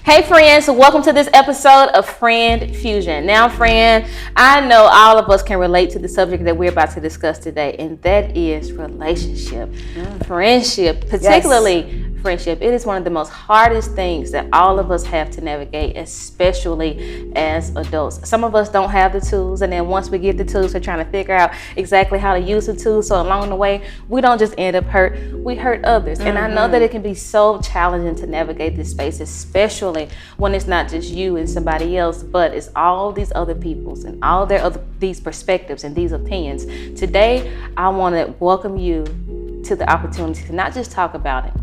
Hey friends, welcome to this episode of Friend Fusion. Now friend, I know all of us can relate to the subject that we're about to discuss today, and that is relationship, friendship, particularly friendship. It is one of the most hardest things that all of us have to navigate, especially as adults. Some of us don't have the tools, and then once we get the tools, we're trying to figure out exactly how to use the tools. So along the way, we don't just end up hurt, we hurt others. And I know that it can be so challenging to navigate this space, especially when it's not just you and somebody else, but it's all these other people's and all these perspectives and these opinions. Today, I want to welcome you to the opportunity to not just talk about it,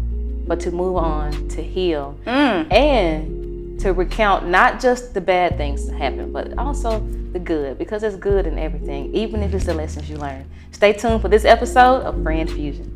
but to move on, to heal, and to recount not just the bad things that happen, but also the good, because there's good in everything, even if it's the lessons you learn. Stay tuned for this episode of Friend Fusion.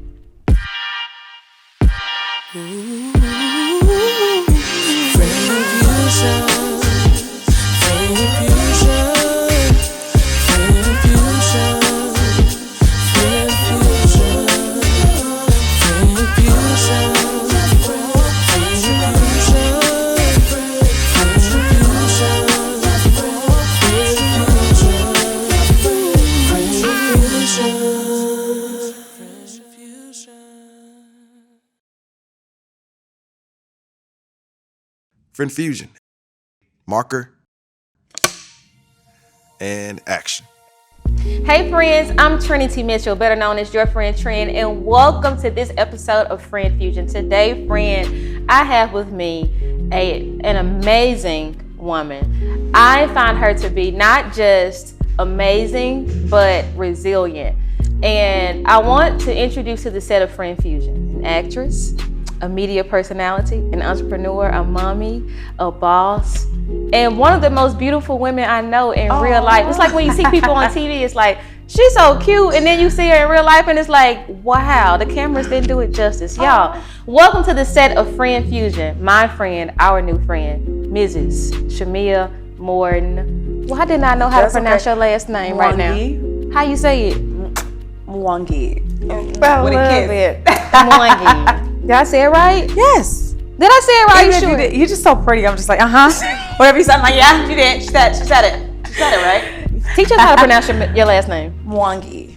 Friend Fusion. Marker and action. Hey friends, I'm Trinity Mitchell, better known as your friend Trin, and welcome to this episode of Friend Fusion. Today, friend, I have with me an amazing woman. I find her to be not just amazing, but resilient. And I want to introduce to the set of Friend Fusion an actress, a media personality, an entrepreneur, a mommy, a boss, and one of the most beautiful women I know in real life. It's like when you see people on TV, it's like, she's so cute, and then you see her in real life, and it's like, wow, the cameras didn't do it justice. Y'all, welcome to the set of Friend Fusion. My friend, our new friend, Mrs. Shamea Morton. Well, I did not know how to pronounce your last name right now. How you say it? Mwangi. I love it. Mwangi. Did I say it right? Yes. Did I say it right? Even Sure. You're just so pretty. I'm just like, whatever you said, I'm like, yeah, you did. She said it. She said it right. Teach us how to pronounce your last name. Mwangi.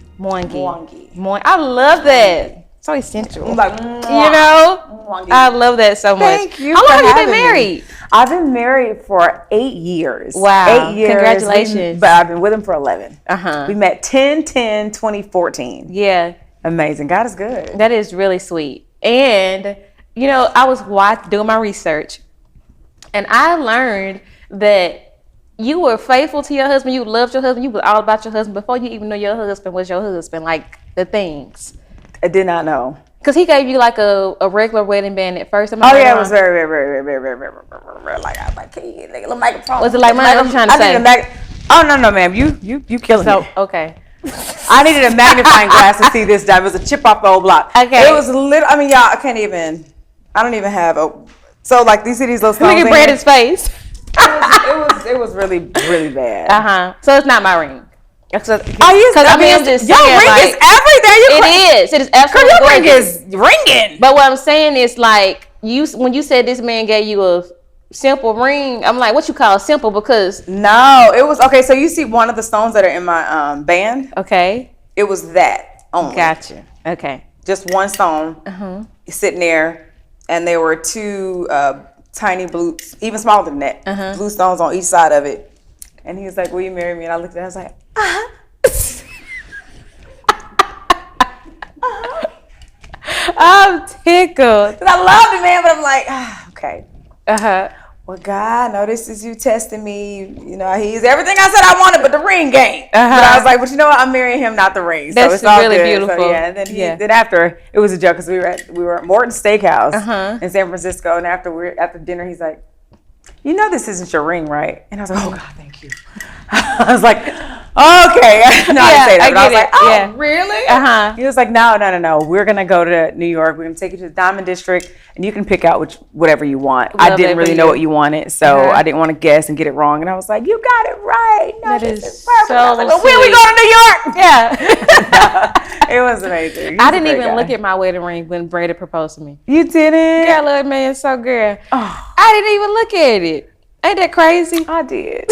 I love that. So essential. I'm like, you know? Mwangi. I love that so much. Thank you. How long for have you been having married? me. I've been married for 8 years. Wow. 8 years. Congratulations. But I've been with him for 11. Uh-huh. We met 10/10/2014. Yeah. Amazing. God is good. That is really sweet. And, you know, I was doing my research, and I learned that you were faithful to your husband. You loved your husband. You were all about your husband before you even knew your husband was your husband, like the things. I did not know. Because he gave you like a regular wedding band at first. It was very, like, I was like, can you get a little microphone? Was it like mine? What you trying to say? Oh, no, ma'am. You killing me. Okay. I needed a magnifying glass to see this. That was a chip off the old block. Okay. It was little. I mean, y'all, I don't even have a. So like these little stones. Look at Brandon's face. It was really, really bad. So it's not my ring. Because I'm just your saying, ring like, is everything. It is absolutely your ring gorgeous. is ringing. But what I'm saying is, like, when you said this man gave you a simple ring, I'm like, what you call simple? Because no, it was okay. So you see one of the stones that are in my band. Okay. It was that only. Gotcha. Okay. Just one stone sitting there, and there were two tiny blue, even smaller than that, blue stones on each side of it. And he was like, "Will you marry me?" And I looked at him, I was like, I'm tickled. Cause I love the man, but I'm like, okay. Well, God, I know this is you testing me. You know, he's everything I said I wanted, but the ring ain't. But I was like, but you know what? I'm marrying him, not the ring. So That's it's all really good. beautiful. So, yeah, and then then after it was a joke because we were at Morton Steakhouse in San Francisco, and after dinner, he's like, you know, this isn't your ring, right? And I was like, oh God, thank you. I was like, okay. No, I didn't say that. But I was like, oh, really? He was like, no. We're going to go to New York. We're going to take you to the Diamond District, and you can pick out whatever you want. I didn't really know what you wanted, so I didn't want to guess and get it wrong. And I was like, you got it right. No, that is perfect. so I was like, well, when we go to New York? Yeah. It was amazing. I didn't even look at my wedding ring when Brady proposed to me. You didn't? Girl, look, man, so girl. Oh. I didn't even look at it. Ain't that crazy? I did.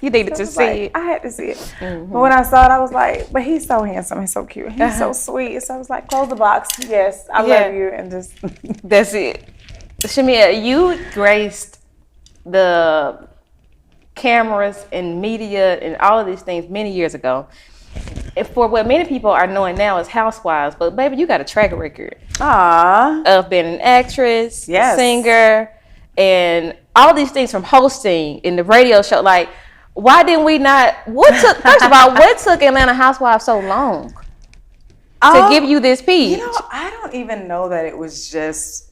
You needed to see it. I had to see it. Mm-hmm. But when I saw it, I was like, but he's so handsome and so cute. He's so sweet. So I was like, close the box. Yes, I love you. And just. That's it. Shamia, you graced the cameras and media and all of these things many years ago. And for what many people are knowing now as housewives, but baby, you got a track record. Of being an actress, singer, and all these things from hosting in the radio show. Like, why didn't we not? First of all, what took Atlanta Housewives so long to give you this piece? I don't even know that it was just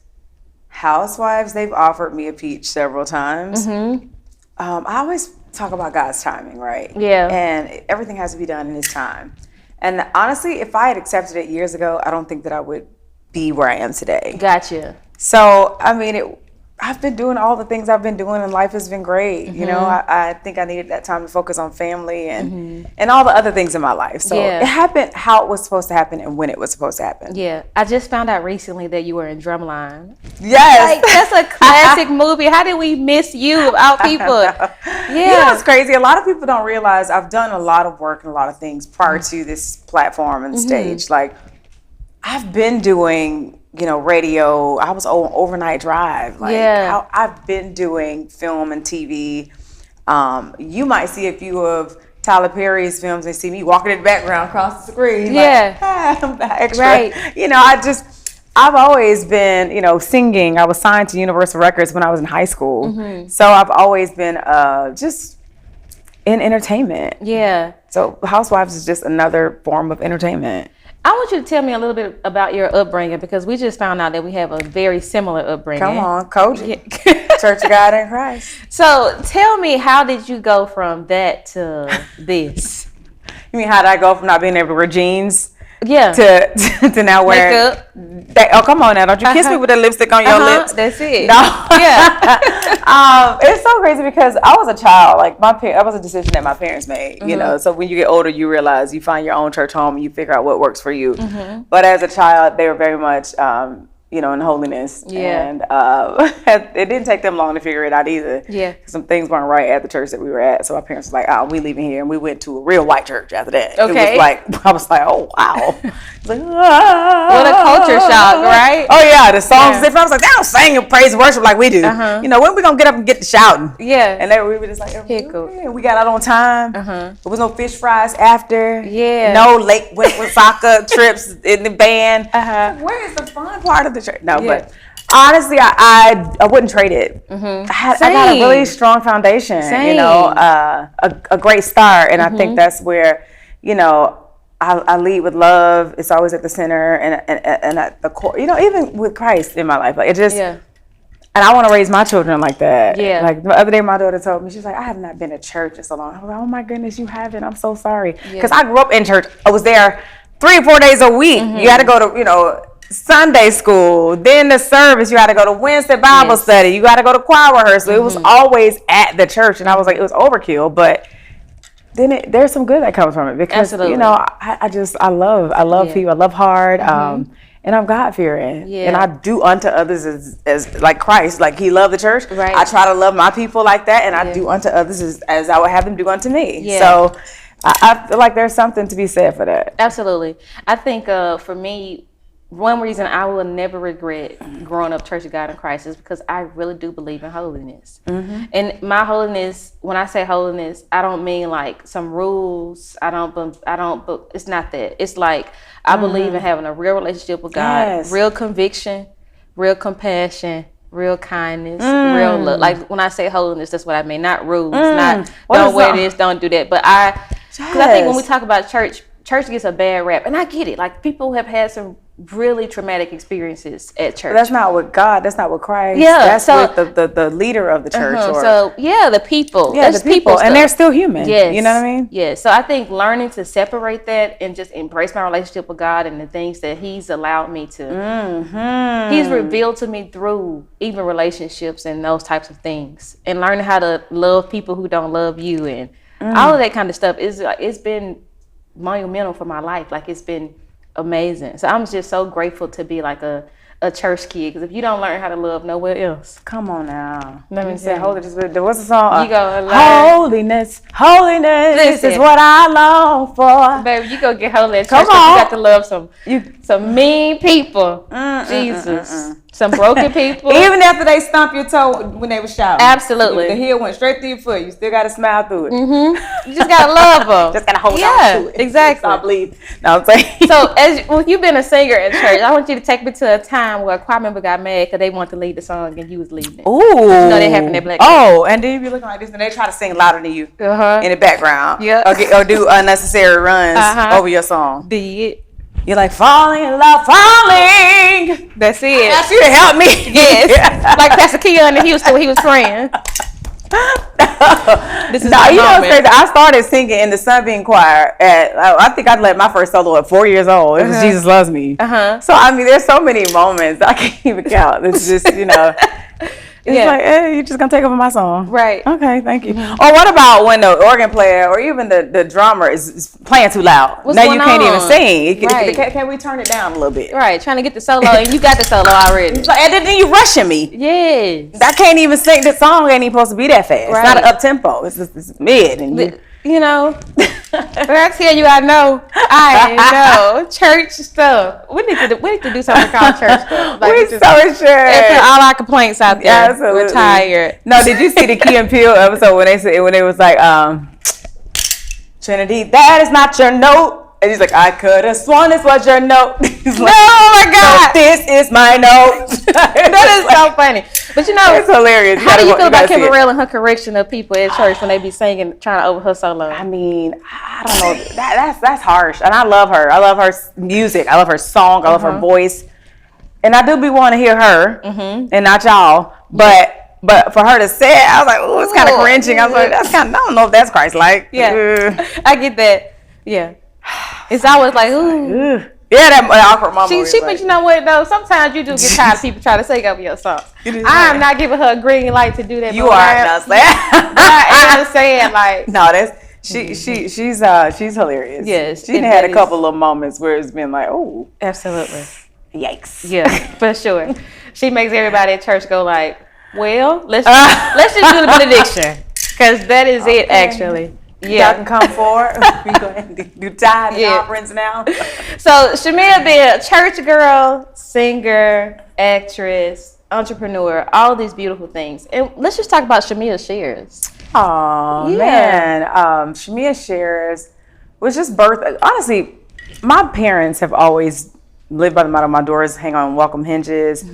Housewives. They've offered me a peach several times. Mm-hmm. I always talk about God's timing, right? Yeah. And everything has to be done in His time. And honestly, if I had accepted it years ago, I don't think that I would be where I am today. Gotcha. So, I mean, I've been doing all the things I've been doing, and life has been great. Mm-hmm. I think I needed that time to focus on family and all the other things in my life. So it happened how it was supposed to happen and when it was supposed to happen. Yeah. I just found out recently that you were in Drumline. Yes. Like, that's a classic movie. How did we miss you of all people? Yeah. It's crazy. A lot of people don't realize I've done a lot of work and a lot of things prior to this platform and stage. Like, I've been doing radio. I was on Overnight Drive. I've been doing film and TV. You might see a few of Tyler Perry's films and see me walking in the background across the screen. I'm the extra. Right. I've always been, singing. I was signed to Universal Records when I was in high school. Mm-hmm. So I've always been just in entertainment. Yeah. So Housewives is just another form of entertainment. I want you to tell me a little bit about your upbringing, because we just found out that we have a very similar upbringing. Come on, Coach. Church of God in Christ. So tell me, how did you go from that to this? You mean, how did I go from not being able to wear jeans to now wearing makeup? Come on now, don't you kiss me with the lipstick on your lips. That's it. No. Yeah. It's so crazy because I was a child. Like, that was a decision that my parents made. So when you get older, you realize you find your own church home and you figure out what works for you. But as a child, they were very much in holiness. Yeah. And it didn't take them long to figure it out either. Yeah. Some things weren't right at the church that we were at. So my parents were like, oh, we leaving here. And we went to a real white church after that. Okay. It was I was like, oh, wow. Like, what a culture shock, right? Oh, yeah. The songs different. I was like, they don't sing and praise and worship like we do. When we going to get up and get to shouting? Yeah. And we were just like, we got out on time. There was no fish fries after. Yeah. No late soccer trips in the band. Where is the fun part of the church? No, but honestly, I wouldn't trade it. I got a really strong foundation. Same. A great start, and I think that's where I lead with love. It's always at the center and at the core. Even with Christ in my life, like it just. Yeah. And I want to raise my children like that. Yeah. Like the other day, my daughter told me, she's like, I have not been to church in so long. I was like, oh my goodness, you haven't. I'm so sorry. Because I grew up in church. I was there 3 or 4 days a week. You had to go to Sunday school, then the service, you had to go to Wednesday Bible study, you got to go to choir rehearsal. It was always at the church, and I was like, it was overkill, but then there's some good that comes from it because I love people, I love hard, and I'm God fearing, and I do unto others as like Christ, like He loved the church. Right. I try to love my people like that, and I do unto others as I would have them do unto me. Yeah. So I feel like there's something to be said for that. Absolutely. I think for me, one reason I will never regret growing up Church of God in Christ is because I really do believe in holiness. And my holiness, when I say holiness, I don't mean like some rules. I don't, it's not that. It's like, I believe in having a real relationship with God, real conviction, real compassion, real kindness, real love. Like when I say holiness, that's what I mean. Not rules, not don't wear this, don't do that. But because I think when we talk about church gets a bad rap, and I get it. Like people have had some really traumatic experiences at church. But that's not with God. That's not with Christ. Yeah, that's so, with the leader of the church. The people. Yeah, the people, and they're still human. Yes, you know what I mean. Yeah. So I think learning to separate that and just embrace my relationship with God and the things that He's allowed me to. He's revealed to me through even relationships and those types of things, and learning how to love people who don't love you and all of that kind of stuff it's been monumental for my life. Like, it's been amazing. So I'm just so grateful to be like a church kid, because if you don't learn how to love nowhere else. Come on now. Let me say, holiness. What's the song? You go holiness is what I long for. Baby, you go get holy at church. Come on. You got to love some mean people. Jesus. Some broken people. Even after they stomp your toe when they were shouting. Absolutely. The heel went straight through your foot. You still got to smile through it. You just got to love them. Just got to hold on to it. Exactly. Stop bleeding. No, I'm saying. So, when you've been a singer in church, I want you to take me to a time where a choir member got mad because they wanted to lead the song and you was leading it. Ooh. You know that happened at Black. Oh, and then you be looking like this and they try to sing louder than you in the background. Yeah. Or do unnecessary runs over your song. Did. You're like, falling in love, falling. That's it. I asked you to help me. Yes. Like Pastor Keon in Houston when he was praying. This is you know what's crazy? I started singing in the Sunbeam Choir I think I led my first solo at 4 years old. It was Jesus Loves Me. So, I mean, there's so many moments I can't even count. It's just, it's like, hey, you're just going to take over my song. Right. Okay, thank you. Or what about when the organ player or even the drummer is playing too loud? What's now going you can't on? even sing. Right. Can we turn it down a little bit? Right, trying to get the solo and you got the solo already. And then you rushing me. Yes. I can't even sing. The song ain't even supposed to be that fast. Right. It's not an up tempo. It's mid. And but I tell you, I know church stuff. We need to do something called church stuff. Like, we so sure. And put all our complaints out there. Absolutely. We're tired. No, did you see the Key and Peele episode when they was like, Trinity, that is not your note. And he's like, I could have sworn this was your note. He's like, oh my God. So this is my note. That is so funny. But it's hilarious. How do you feel about Kim Burrell and her correction of people at church when they be singing, trying to over her solo? I mean, I don't know. That's harsh. And I love her. I love her music. I love her song. I love her voice. And I do be wanting to hear her and not y'all. But for her to say it, I was like, oh, it's kind of cringing. I was like, I don't know if that's Christ-like. Yeah. I get that. Yeah. It's always like, ooh. Yeah, that awkward moment. But you know what, though? Sometimes you do get tired of people trying to sing over your songs. I am not giving her a green light to do that. You are. I am saying, like. No, she's hilarious. Yes. She had a couple of moments where it's been like, oh. Absolutely. Yikes. Yeah, for sure. She makes everybody at church go like, well, let's just do the benediction. Because that is it, actually. Yeah. Y'all can come forward. We go ahead and do tithe and offerings now. So, Shamea being a church girl, singer, actress, entrepreneur, all these beautiful things. And let's just talk about Shamea's shares. Oh, man. Shamea shares was just birth. Honestly, my parents have always lived by the motto, my doors hang on welcome hinges.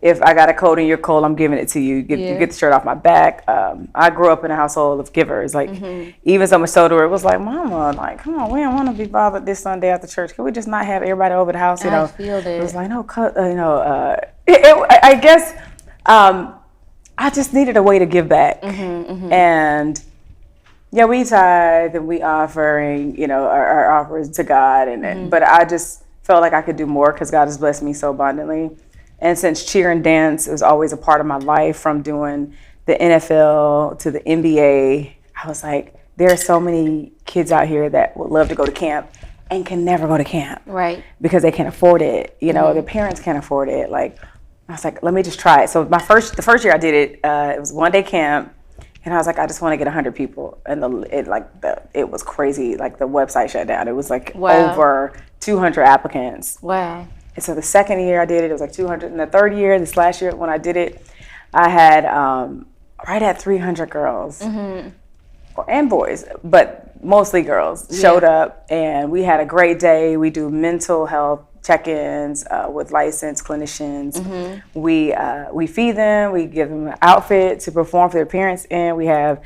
If I got a coat and you're cold, I'm giving it to you. You get the shirt off my back. I grew up in a household of givers. Like, even so much so to where it was like, Mama, like, come on, we don't want to be bothered this Sunday after church. Can we just not have everybody over the house? I feel that. It was like, no, I guess I just needed a way to give back. And yeah, we tithe and we offering, our offers to God. But I just felt like I could do more because God has blessed me so abundantly. And since cheer and dance was always a part of my life, from doing the NFL to the NBA, I was like, there are so many kids out here that would love to go to camp and can never go to camp. Right. Because they can't afford it. Their parents can't afford it. Like, I was like, let me just try it. So the first year I did it, it was one day camp. And I was like, I just want to get 100 people. And it was crazy. Like, the website shut down. It was like over 200 applicants. Wow. And so the second year I did it was like 200. And the third year, this last year when I did it, I had right at 300 girls and boys, but mostly girls showed up. And we had a great day. We do mental health check-ins with licensed clinicians. We feed them, we give them an outfit to perform for their parents, and we have,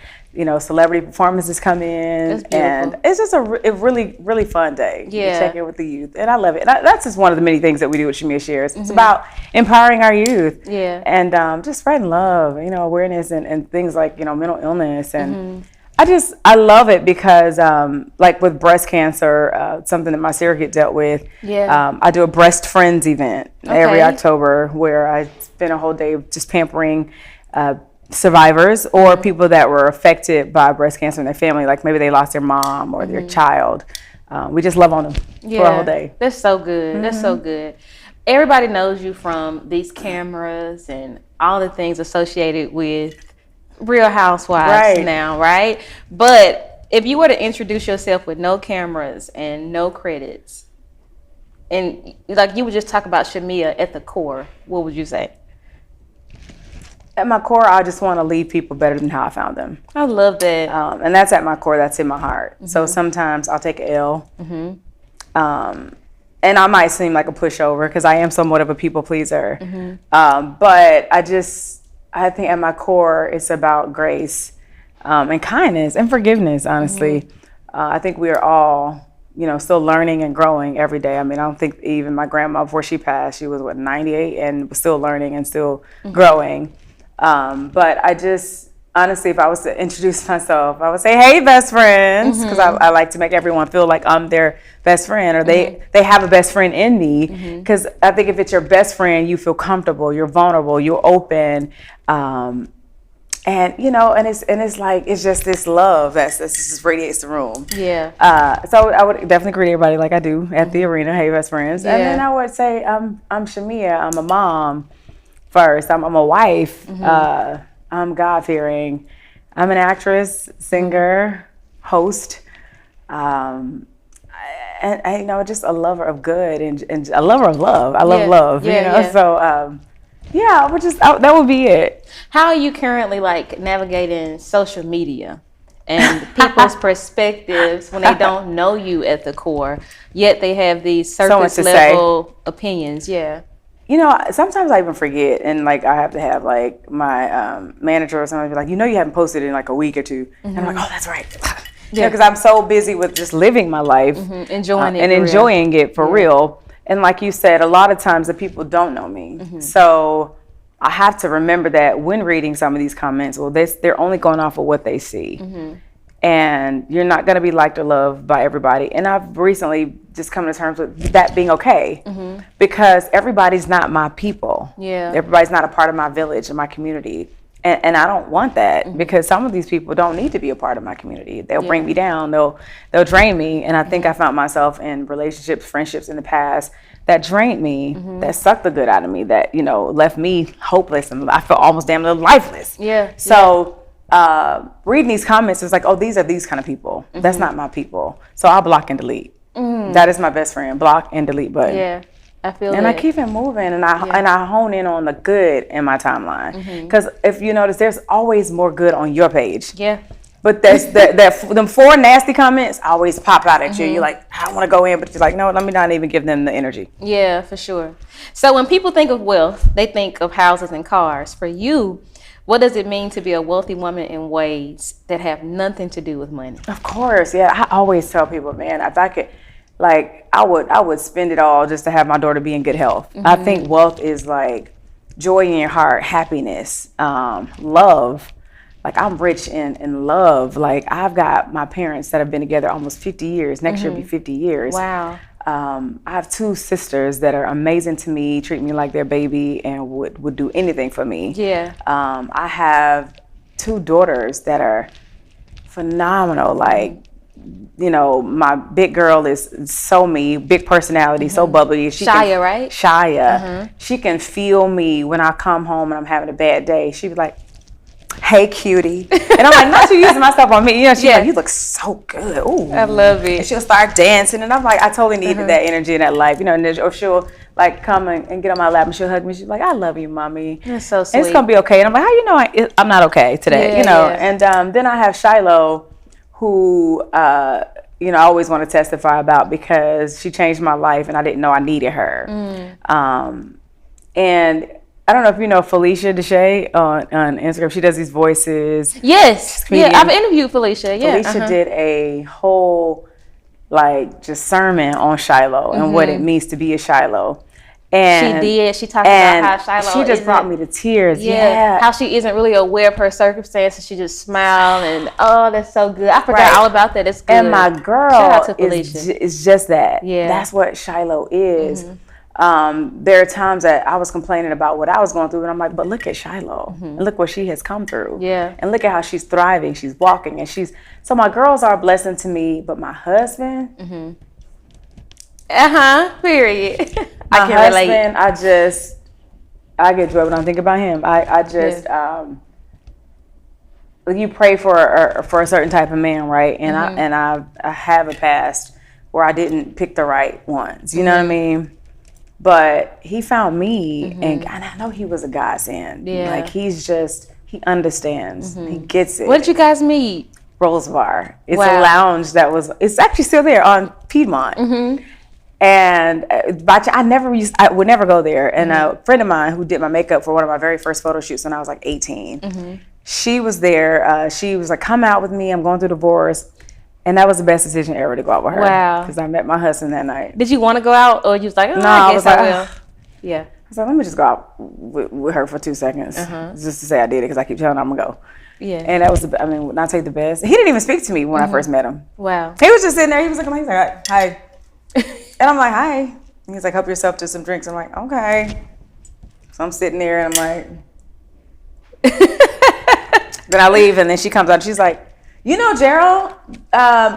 celebrity performances come in. And it's just a really, really fun day. Yeah. We check in with the youth, and I love it. That's just one of the many things that we do with Shamea Shares. It's about empowering our youth. Yeah. And just spreading love, awareness and things like, mental illness. And I love it because, like with breast cancer, something that my surrogate dealt with, I do a Breast Friends event every October where I spend a whole day just pampering survivors or people that were affected by breast cancer in their family, like maybe they lost their mom or their child. We just love on them for a whole day. That's so good. That's so good. Everybody knows you from these cameras and all the things associated with Real Housewives now, right? But if you were to introduce yourself with no cameras and no credits, and like you would just talk about Shamea at the core, what would you say? At my core, I just want to leave people better than how I found them. I love that. And that's at my core. That's in my heart. So sometimes I'll take an L. And I might seem like a pushover because I am somewhat of a people pleaser. But I think at my core, it's about grace and kindness and forgiveness, honestly. I think we are all, still learning and growing every day. I mean, I don't think even my grandma, before she passed, she was, 98 and was still learning and still growing. But honestly, if I was to introduce myself, I would say, hey, best friends, because I like to make everyone feel like I'm their best friend or they have a best friend in me. Because I think if it's your best friend, you feel comfortable, you're vulnerable, you're open. And it's like, it's just this love that just radiates the room. Yeah. So I would definitely greet everybody like I do at the arena, hey, best friends. And then I would say, I'm Shamea, I'm a mom first, I'm a wife. I'm God-fearing. I'm an actress, singer, host, and just a lover of good and a lover of love. I love love, So, that would be it. How are you currently navigating social media and people's perspectives when they don't know you at the core, yet they have these surface level opinions? Yeah. Sometimes I even forget, and I have to have my manager or somebody be like, you haven't posted in a week or two, and I'm like, oh, that's right, because I'm so busy with just living my life, enjoying it, and enjoying it for real. And like you said, a lot of times the people don't know me, so I have to remember that when reading some of these comments. Well, they're only going off of what they see. And you're not going to be liked or loved by everybody. And I've recently just come to terms with that being okay, because everybody's not my people. Yeah. Everybody's not a part of my village and my community. And I don't want that, because some of these people don't need to be a part of my community. They'll bring me down. They'll drain me. And I think I found myself in relationships, friendships in the past that drained me, that sucked the good out of me, that, left me hopeless. And I felt almost damn near lifeless. Yeah. So reading these comments, it's like, oh, these are these kind of people. That's not my people. So I'll block and delete. That is my best friend, block and delete button. Yeah, I feel and I keep it moving, and I hone in on the good in my timeline. Because if you notice, there's always more good on your page. Yeah. But there's them 4 nasty comments always pop out at you. You're like, I want to go in, but you're like, no, let me not even give them the energy. Yeah, for sure. So when people think of wealth, they think of houses and cars. For you, what does it mean to be a wealthy woman in ways that have nothing to do with money? Of course, yeah. I always tell people, man, if I could, I would spend it all just to have my daughter be in good health. I think wealth is joy in your heart, happiness, love. I'm rich in love. I've got my parents that have been together almost 50 years. Next year will be 50 years. Wow. I have 2 sisters that are amazing to me, treat me like their baby, and would do anything for me. Yeah. I have 2 daughters that are phenomenal. My big girl is so me, big personality, so bubbly. Shia, right? Shia. She can feel me when I come home and I'm having a bad day. She'd be like, hey, cutie. And I'm like, not you using myself on me. She's like, you look so good. Ooh. I love it. And she'll start dancing. And I'm like, I totally needed that energy in that life. Or she'll come and get on my lap and she'll hug me. She's like, I love you, mommy. That's so sweet. And it's going to be okay. And I'm like, how you know I'm not okay today? Yeah. And then I have Shiloh, who you know, I always want to testify about, because she changed my life and I didn't know I needed her. And I don't know if you know Felicia Deshay on Instagram. She does these voices. Yes. Yeah, I've interviewed Felicia. Yeah. Felicia did a whole, like, just sermon on Shiloh and what it means to be a Shiloh. And she did. She talked about how Shiloh, she just brought me to tears. Yeah. How she isn't really aware of her circumstances. She just smiled, and oh, that's so good. I forgot all about that. It's good. And my girl Shout out to Felicia. is just that. Yeah. That's what Shiloh is. There are times that I was complaining about what I was going through, and I'm like, but look at Shiloh, and look what she has come through. Yeah. And look at how she's thriving. She's walking, and so my girls are a blessing to me, but my husband. Period. I can relate. I get joy when I think about him. You pray for a certain type of man, right? And I have a past where I didn't pick the right ones. You know what I mean? But he found me, and I know he was a godsend. Yeah. Like, he understands. He gets it. Where did you guys meet? Rose Bar. It's a lounge it's actually still there on Piedmont. And I would never go there. And a friend of mine who did my makeup for one of my very first photo shoots when I was like 18, she was there. She was like, come out with me. I'm going through divorce. And that was the best decision ever to go out with her. Wow. Because I met my husband that night. Did you want to go out, or you was like, oh, no, I guess I will? Yeah. I was like, let me just go out with her for 2 seconds. Just to say I did it, because I keep telling her I'm going to go. Yeah. And that was, when I tell you the best. He didn't even speak to me when I first met him. Wow. He was just sitting there. He was looking like, hi. And I'm like, hi. And he's like, help yourself to some drinks. I'm like, okay. So I'm sitting there, and I'm like, then I leave, and then she comes out, and she's like, you know Gerald,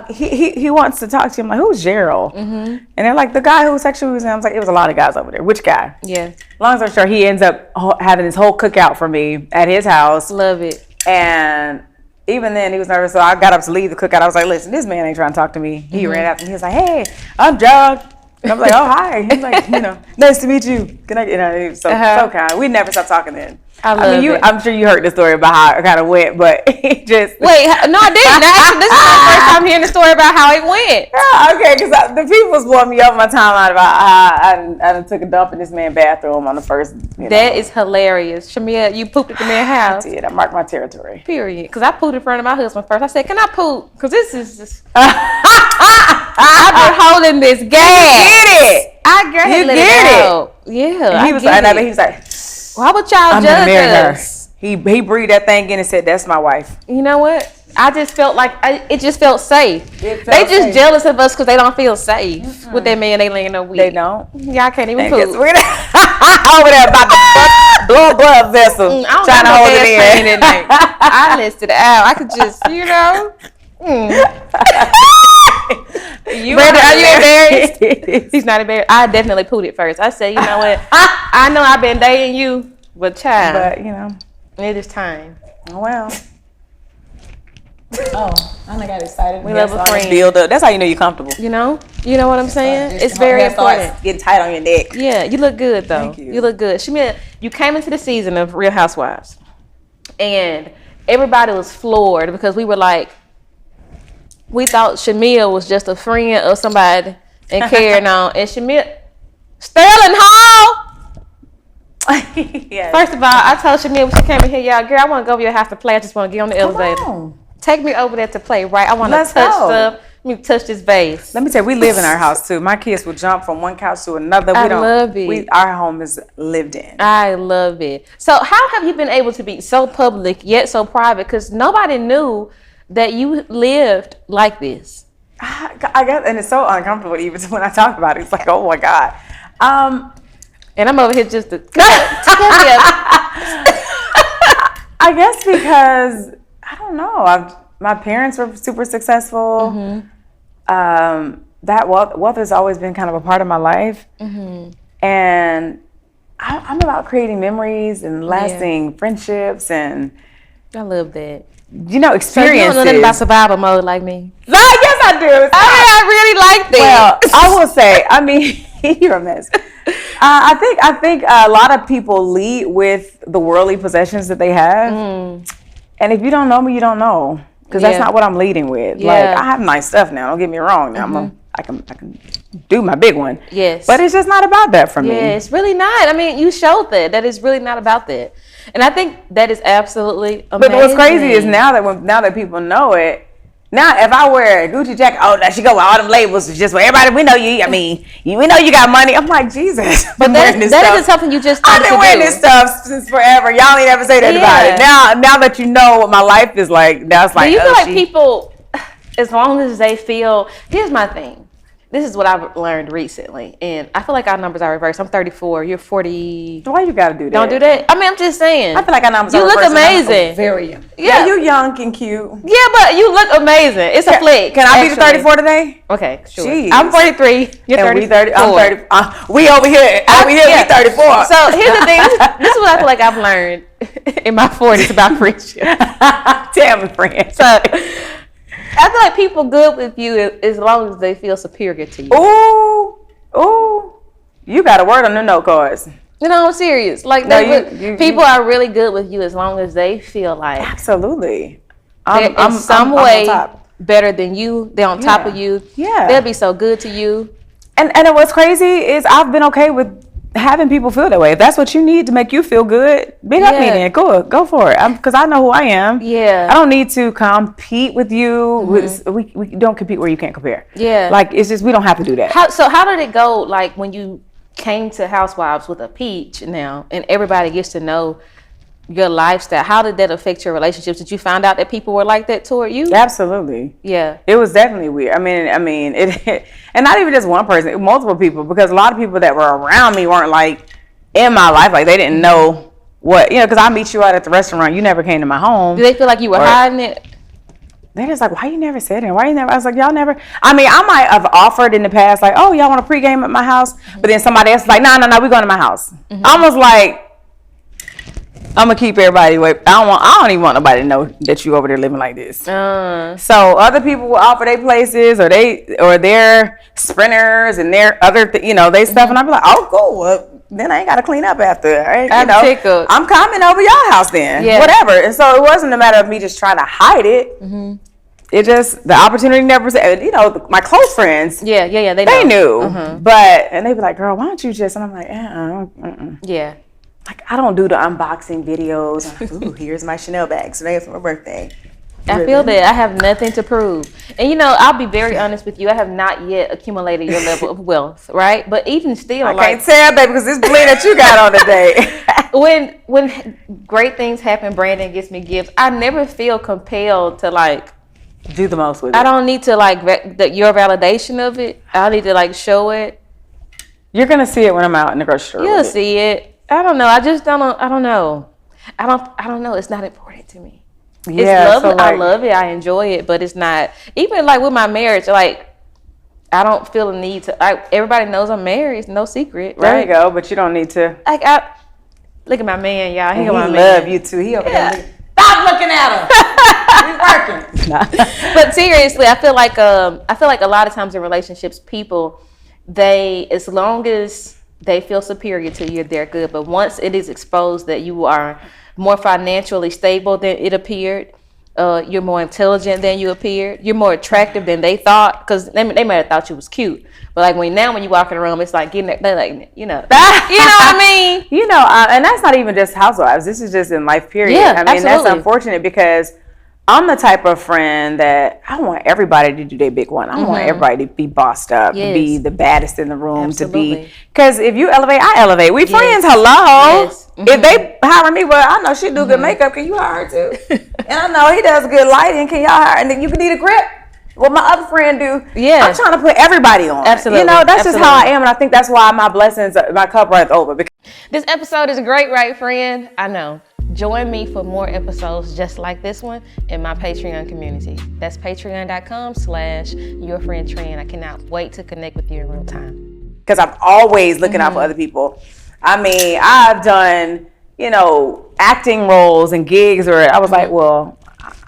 he wants to talk to you. I'm like, who's Gerald? And they're like, the guy who sexually was in. I was like, it was a lot of guys over there. Which guy? Yeah. Long story short, he ends up having his whole cookout for me at his house. Love it. And even then, he was nervous, so I got up to leave the cookout. I was like, listen, this man ain't trying to talk to me. He ran after me. He was like, hey, I'm Gerald. And I was like, oh, hi. He's like, nice to meet you. Can I, he was so kind. We never stopped talking then. I'm sure you heard the story about how it kind of went, but it just... Wait, no, I didn't. Actually, this is my first time hearing the story about how it went. Yeah, okay, because the people was blowing me up my timeline about how I took a dump in this man's bathroom on the first... That is hilarious. Shamia, you pooped at the man's house. I did. I marked my territory. Period. Because I pooped in front of my husband first. I said, can I poop? Because this is just... I've been holding this gas. You get it. I get it. Yeah, and he was like... Why would y'all judge us? He breathed that thing in and said, that's my wife. You know what? I just felt like it just felt safe. They just jealous of us because they don't feel safe with that man they laying up with. They don't? Y'all can't even poop. Over there about to blow a blood vessel. Trying to hold it in. I listed it out. I could just, Brandon, are you embarrassed? He's not embarrassed. I definitely pooed it first. I said, you know what? I know I've been dating you, but child. But, it is time. Oh, well. I got excited. We love a friend. Build up. That's how you know you're comfortable. You know what I'm saying? It's very important. Getting tight on your neck. Yeah, you look good though. Thank you. You look good. Shamia, you came into the season of Real Housewives, and everybody was floored because we were like, we thought Shamia was just a friend of somebody and carrying on. And Shamia, Sterling Hall. Yes. First of all, I told Shamia when she came in here, y'all, girl, I want to go over your house to play. I just want to get on the elevator. Take me over there to play, right? I want to touch stuff. Let me touch this vase. Let me tell you, we live in our house too. My kids will jump from one couch to another. I love it. Our home is lived in. I love it. So how have you been able to be so public yet so private? Because nobody knew that you lived like this. I guess, and it's so uncomfortable even when I talk about it. It's like, oh my God. And I'm over here just to I guess because, I don't know, my parents were super successful. That wealth has always been kind of a part of my life. And I'm about creating memories and lasting friendships. And I love that. Experiences. So you don't know nothing about survival mode like me? No, yes, I do. I really like that. Well, I will say, you're a mess. I think a lot of people lead with the worldly possessions that they have. And if you don't know me, you don't know. because that's not what I'm leading with. Yeah. Like, I have nice stuff now. Don't get me wrong. Now I can do my big one. Yes. But it's just not about that for me. Yeah, it's really not. I mean, you showed that it's really not about that. And I think that is absolutely amazing. But what's crazy is now that people know it, now if I wear a Gucci jacket, oh, that she go with all them labels, it's just where everybody, we know you. I mean, we know you got money. I'm like, Jesus. But that isn't something you just started I've been wearing this stuff since forever. Y'all ain't ever say that about it. Now that you know what my life is like, now it's like, do you feel like people, as long as they feel, here's my thing. This is what I've learned recently, and I feel like our numbers are reversed. I'm 34. You're 40. Why you gotta do that? Don't do that. I mean, I'm just saying. I feel like our numbers are reversed. You look amazing. Very young. Yeah, you young and cute. Yeah, but you look amazing. It's a flex. Can I be the 34 today? Okay, sure. Jeez. I'm 43. You're 34. We 30. I'm 30. We over here. We 34. So here's the thing. This is what I feel like I've learned in my 40s about friendship. Tell me, friend. So I feel like people good with you as long as they feel superior to you. Ooh, you got a word on the note cards. You know, I'm serious. Like, people are really good with you as long as they feel like absolutely. I'm some way better than you. They're on top of you. Yeah, they'll be so good to you. And what's crazy is I've been okay with having people feel that way. If that's what you need to make you feel good, big up me then. Go for it. Because I know who I am. Yeah. I don't need to compete with you. We don't compete where you can't compare. Yeah. Like, it's just, we don't have to do that. How did it go, like, when you came to Housewives with a peach now, and everybody gets to know your lifestyle? How did that affect your relationships? Did you find out that people were like that toward you? Absolutely. Yeah. It was definitely weird. I mean, it, and not even just one person, multiple people, because a lot of people that were around me weren't like in my life, like they didn't know what, because I meet you out at the restaurant, you never came to my home. Do they feel like you were hiding it? They're just like, why you never said it? Why you never? I was like, y'all never. I mean, I might have offered in the past, like, oh, y'all want to pregame at my house, but then somebody else was like, no, we going to my house. Almost like, I'm gonna keep everybody away. I don't even want nobody to know that you over there living like this. So other people will offer their places or their sprinters and their other they stuff, and I'll be like, oh, cool. Well, then I ain't gotta clean up after. I'm coming over your house then. Yeah. Whatever. And so it wasn't a matter of me just trying to hide it. It just, the opportunity never said, my close friends. Yeah. They knew. And they'd be like, girl, why don't you just? And I'm like, yeah. Like, I don't do the unboxing videos. Ooh, here's my Chanel bag. Today for my birthday. I feel that I have nothing to prove. And, I'll be very honest with you. I have not yet accumulated your level of wealth, right? But even still, I can't tell, baby, because this bling that you got on today. When great things happen, Brandon gets me gifts, I never feel compelled to, do the most with it. I don't need to, your validation of it. I need to, show it. You're going to see it when I'm out in the grocery store. You'll see it. I don't know. I just don't know. I don't know. I don't know. It's not important to me. Yeah, it's lovely. I love it. I enjoy it, but it's not. Even with my marriage, I don't feel a need to. Everybody knows I'm married. It's no secret, right? There you go. But you don't need to. Look at my man, y'all. He love you too. He over there. Stop looking at him. He's working. But seriously, I feel like a lot of times in relationships, people, as long as they feel superior to you, they're good. But once it is exposed that you are more financially stable than it appeared, you're more intelligent than you appeared, you're more attractive than they thought, because they might have thought you was cute. But when you walk in the room, it's like getting there, they're like, you know what I mean? And that's not even just housewives. This is just in life, period. Yeah, I mean, absolutely. That's unfortunate because I'm the type of friend that I want everybody to do their big one. I want everybody to be bossed up, to be the baddest in the room, because if you elevate, I elevate. We friends, hello. Yes. If they hire me, well, I know she do good makeup. Can you hire her too? And I know he does good lighting. Can y'all hire? And then you can need a grip. What my other friend do. Yeah. I'm trying to put everybody on. Absolutely. That's just how I am. And I think that's why my blessings, my cup runs over. This episode is great, right, friend? I know. Join me for more episodes just like this one in my Patreon community. That's patreon.com/yourfriendtrend. I cannot wait to connect with you in real time. Because I'm always looking out for other people. I mean, I've done, acting roles and gigs where I was like, well,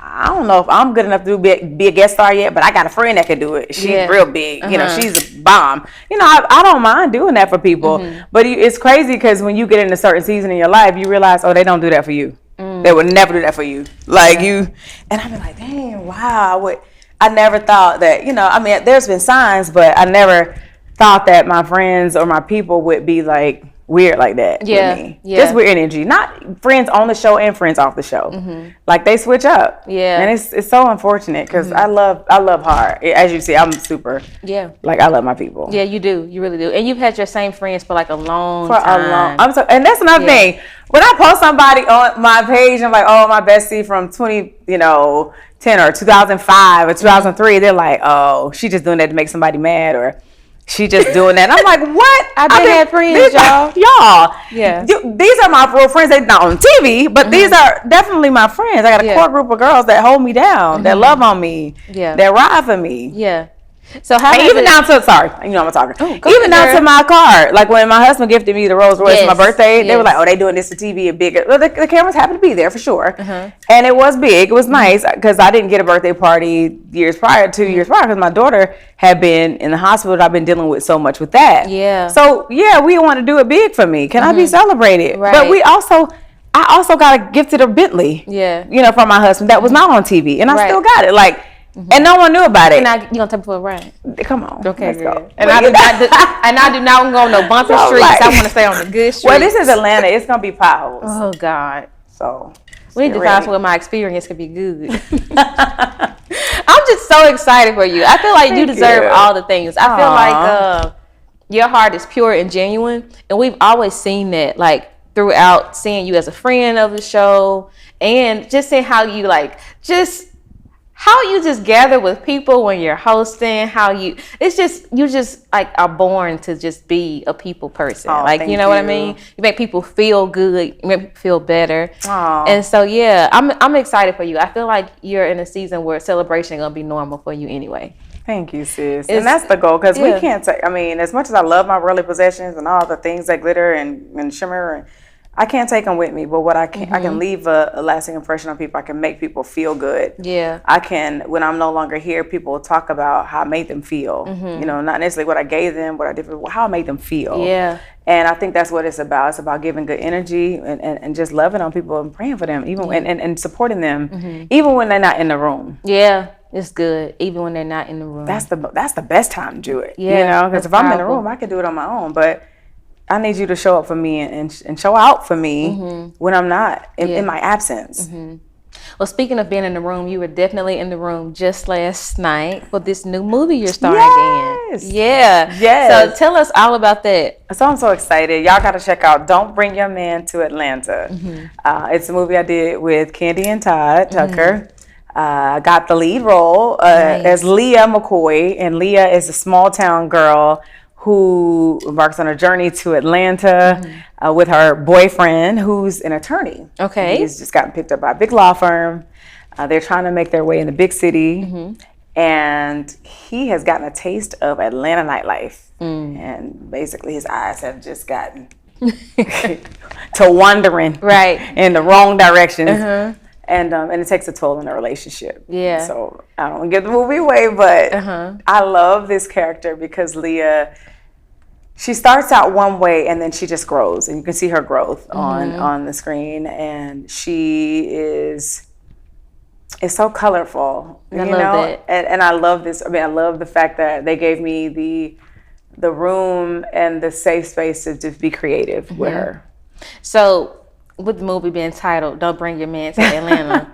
I don't know if I'm good enough to be a guest star yet, but I got a friend that can do it. She's real big. She's a bomb. I don't mind doing that for people. But it's crazy because when you get in a certain season in your life, you realize, oh, they don't do that for you. They would never do that for you. Like you, and I'd be like, dang, wow. I never thought that, I mean, there's been signs, but I never thought that my friends or my people would be like weird like that with me. Just weird energy. Not friends on the show and friends off the show. Like they switch up. Yeah. And it's so unfortunate because I love hard. As you see, I'm super. Yeah. Like I love my people. Yeah, you do. You really do. And you've had your same friends for like a long time. And that's another thing. When I post somebody on my page, I'm like, oh, my bestie from 2010 or 2005 or 2003. They're like, oh, she just doing that to make somebody mad, or she just doing that. I'm like, what? I've had friends, y'all. Yeah. These are my real friends. They're not on TV, but these are definitely my friends. I got a core group of girls that hold me down, that love on me, that ride for me. Yeah. So how even down to I'm talking. Even down to my car, like when my husband gifted me the Rolls Royce for my birthday, they were like, "Oh, they doing this for TV and big." Well, the cameras happened to be there for sure, and it was big. It was nice because I didn't get a birthday party 2 years prior, because my daughter had been in the hospital. I've been dealing with so much with that. Yeah. So we want to do it big for me. Can I be celebrated? Right. But I also got a gifted a Bentley. Yeah. From my husband that was not on TV, and I still got it. Like. And no one knew about it. And you gonna take me for a ride? Come on. Okay, let's go. And I do not go on no bumpy streets. I want to stay on the good streets. Well, this is Atlanta. It's gonna be potholes. Oh God. So we need to find where my experience could be good. I'm just so excited for you. I feel like you deserve all the things. I feel like your heart is pure and genuine, and we've always seen that, like throughout seeing you as a friend of the show, and just seeing how you how you just gather with people when you're hosting, you just like are born to just be a people person. Like, you know what I mean? You make people feel good, you make people feel better. And so, I'm excited for you. I feel like you're in a season where celebration is going to be normal for you anyway. Thank you, sis. And that's the goal, because we can't take, as much as I love my worldly possessions and all the things that glitter and shimmer, I can't take them with me, but what I can, I can leave a lasting impression on people. I can make people feel good. Yeah. I can, when I'm no longer here, people talk about how I made them feel. Not necessarily what I gave them, what I did, but how I made them feel. Yeah. And I think that's what it's about. It's about giving good energy and just loving on people and praying for them, even and supporting them, even when they're not in the room. Yeah. It's good, even when they're not in the room. That's the best time to do it. Yeah. Because if I'm in the room, I can do it on my own, but I need you to show up for me and show out for me when I'm not in my absence. Well, speaking of being in the room, you were definitely in the room just last night for this new movie you're starring in. Yes. So tell us all about that. So I'm so excited. Y'all got to check out Don't Bring Your Man to Atlanta. It's a movie I did with Candy and Todd Tucker. I got the lead role as Leah McCoy, and Leah is a small town girl who embarks on a journey to Atlanta with her boyfriend, who's an attorney. Okay. He's just gotten picked up by a big law firm. They're trying to make their way in the big city. And he has gotten a taste of Atlanta nightlife. And basically his eyes have just gotten to wandering in the wrong directions. And it takes a toll on the relationship. Yeah. So I don't want to give the movie away, but I love this character because Leah, she starts out one way and then she just grows, and you can see her growth on the screen, and she is so colorful. I love that. And I love this. I love the fact that they gave me the room and the safe space to just be creative with her. So, with the movie being titled "Don't Bring Your Man to Atlanta,"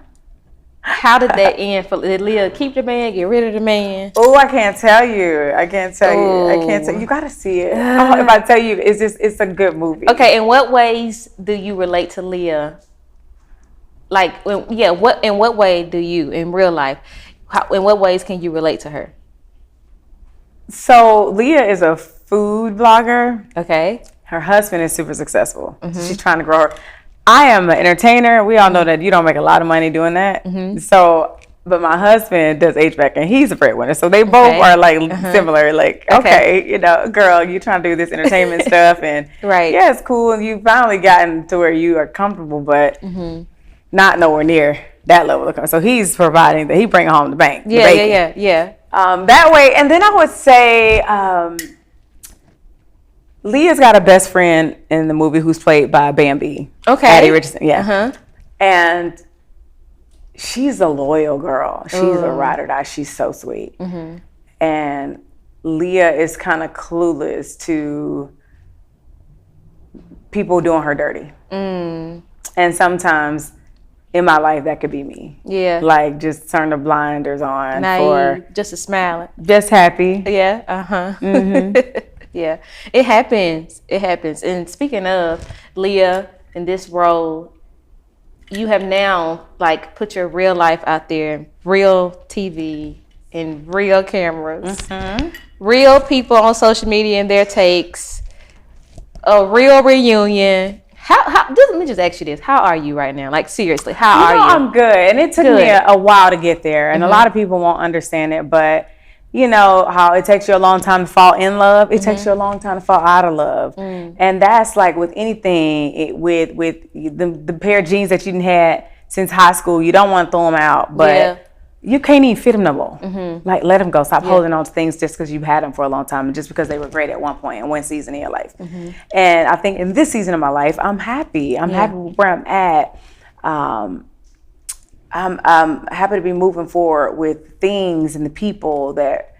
how did that end? Did Leah keep the man, get rid of the man? Oh, I can't tell you. I can't tell you. You gotta see it. If I tell you, it's a good movie. Okay, in what ways do you relate to Leah? Like, in what way do you in real life? In what ways can you relate to her? So Leah is a food blogger. Okay. Her husband is super successful. She's trying to grow her. I am an entertainer. We all know that you don't make a lot of money doing that. So, but my husband does HVAC and he's a breadwinner. So they both are like similar. Like, okay, girl, you trying to do this entertainment stuff, and yeah, it's cool. And you've finally gotten to where you are comfortable, but not nowhere near that level of comfort. So he's providing that. He bring home the bank. Yeah. That way, and then I would say. Leah's got a best friend in the movie who's played by Bambi. Okay. Addie Richardson, And she's a loyal girl. She's a ride or die. She's so sweet. And Leah is kind of clueless to people doing her dirty. And sometimes in my life, that could be me. Yeah. Like, just turn the blinders on. Naive, just a smiling. Just happy. Yeah. Yeah. It happens. And speaking of Leah, in this role, you have now like put your real life out there, real TV and real cameras, real people on social media and their takes, a real reunion. Let me just ask you this. How are you right now? Like, seriously, how are you? I'm good. And it took me a while to get there. And a lot of people won't understand it. But you know how it takes you a long time to fall in love? It takes you a long time to fall out of love. And that's like with anything, with the pair of jeans that you didn't had since high school, you don't want to throw them out. But you can't even fit them no more. Like, let them go. Stop holding on to things just because you've had them for a long time and just because they were great at one point in one season of your life. And I think in this season of my life, I'm happy. I'm happy with where I'm at. I'm happy to be moving forward with things and the people that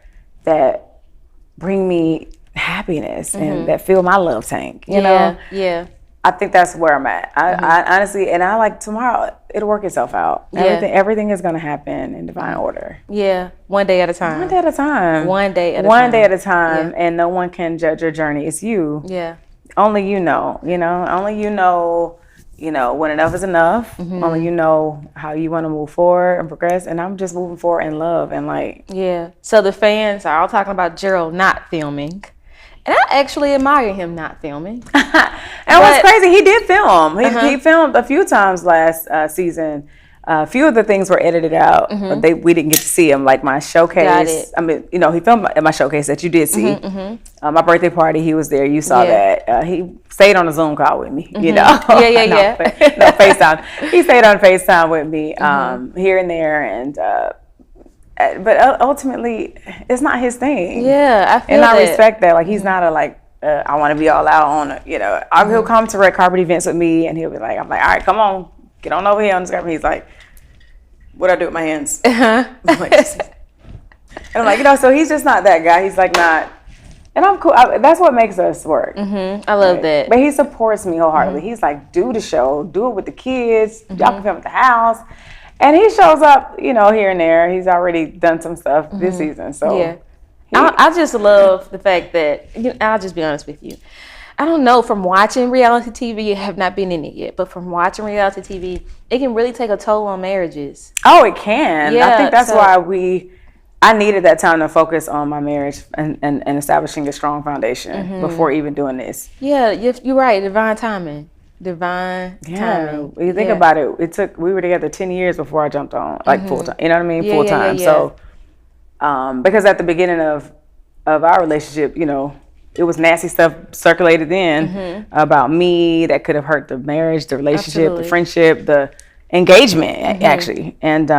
bring me happiness and that fill my love tank. You know? Yeah. I think that's where I'm at. I honestly, and I like tomorrow, it'll work itself out. Everything is going to happen in divine order. Yeah. One day at a time. One day at a time. One day at a time. One day at a time. And no one can judge your journey. It's you. Yeah. Only you know, only you know, when enough is enough. Only you know how you want to move forward and progress. And I'm just moving forward in love and like. Yeah. So the fans are all talking about Gerald not filming. And I actually admire him not filming. And what's crazy, he did film. He filmed a few times last season. A few of the things were edited out. But we didn't get to see him. Like my showcase. I mean, he filmed at my showcase that you did see. My birthday party, he was there. You saw that. He stayed on a Zoom call with me. You know. No, FaceTime. He stayed on FaceTime with me here and there, and. But ultimately, it's not his thing. Yeah, I feel and I respect that. Like, he's not I want to be all out on, he'll come to red carpet events with me, and he'll be like, I'm like, all right, come on, get on over here on the carpet. He's like, what do I do with my hands? I'm like, and I'm like, so he's just not that guy. He's like not, and I'm cool. That's what makes us work. I love that. But he supports me wholeheartedly. He's like, do the show, do it with the kids. Y'all can film at the house. And he shows up, here and there. He's already done some stuff this season. So I just love the fact that, I'll just be honest with you. I don't know, from watching reality TV, I have not been in it yet, but from watching reality TV, it can really take a toll on marriages. Oh, it can. Yeah, I think that's why I needed that time to focus on my marriage and establishing a strong foundation before even doing this. Yeah, you're right. Divine timing. Timing. When you think about it, we were together 10 years before I jumped on, like full time. You know what I mean? Full time. So, because at the beginning of our relationship, it was nasty stuff circulated then about me that could have hurt the marriage, the relationship, the friendship, the engagement, actually. And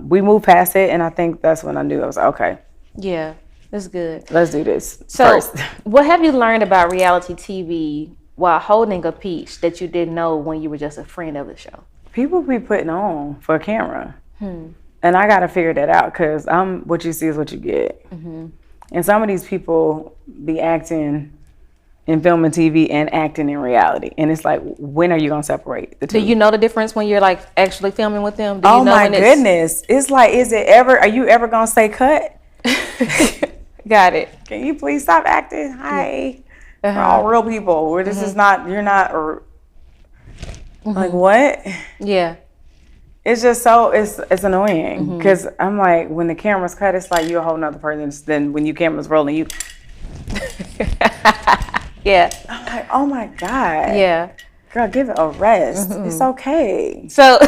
we moved past it, and I think that's when I knew I was like, okay. Yeah, that's good. Let's do this first. What have you learned about reality TV while holding a piece that you didn't know when you were just a friend of the show? People be putting on for a camera. And I got to figure that out because what you see is what you get. And some of these people be acting in film and TV and acting in reality. And it's like, when are you going to separate the two? Do you know the difference when you're like actually filming with them? Do you know my goodness. It's like, are you ever going to say cut? Got it. Can you please stop acting? Hi. We're all real people. This is not, you're not, like what? Yeah. It's just so, it's annoying. Because I'm like, when the camera's cut, it's like you're a whole nother person than when your camera's rolling. You. Yeah. I'm like, oh my God. Yeah. Girl, give it a rest. It's okay. So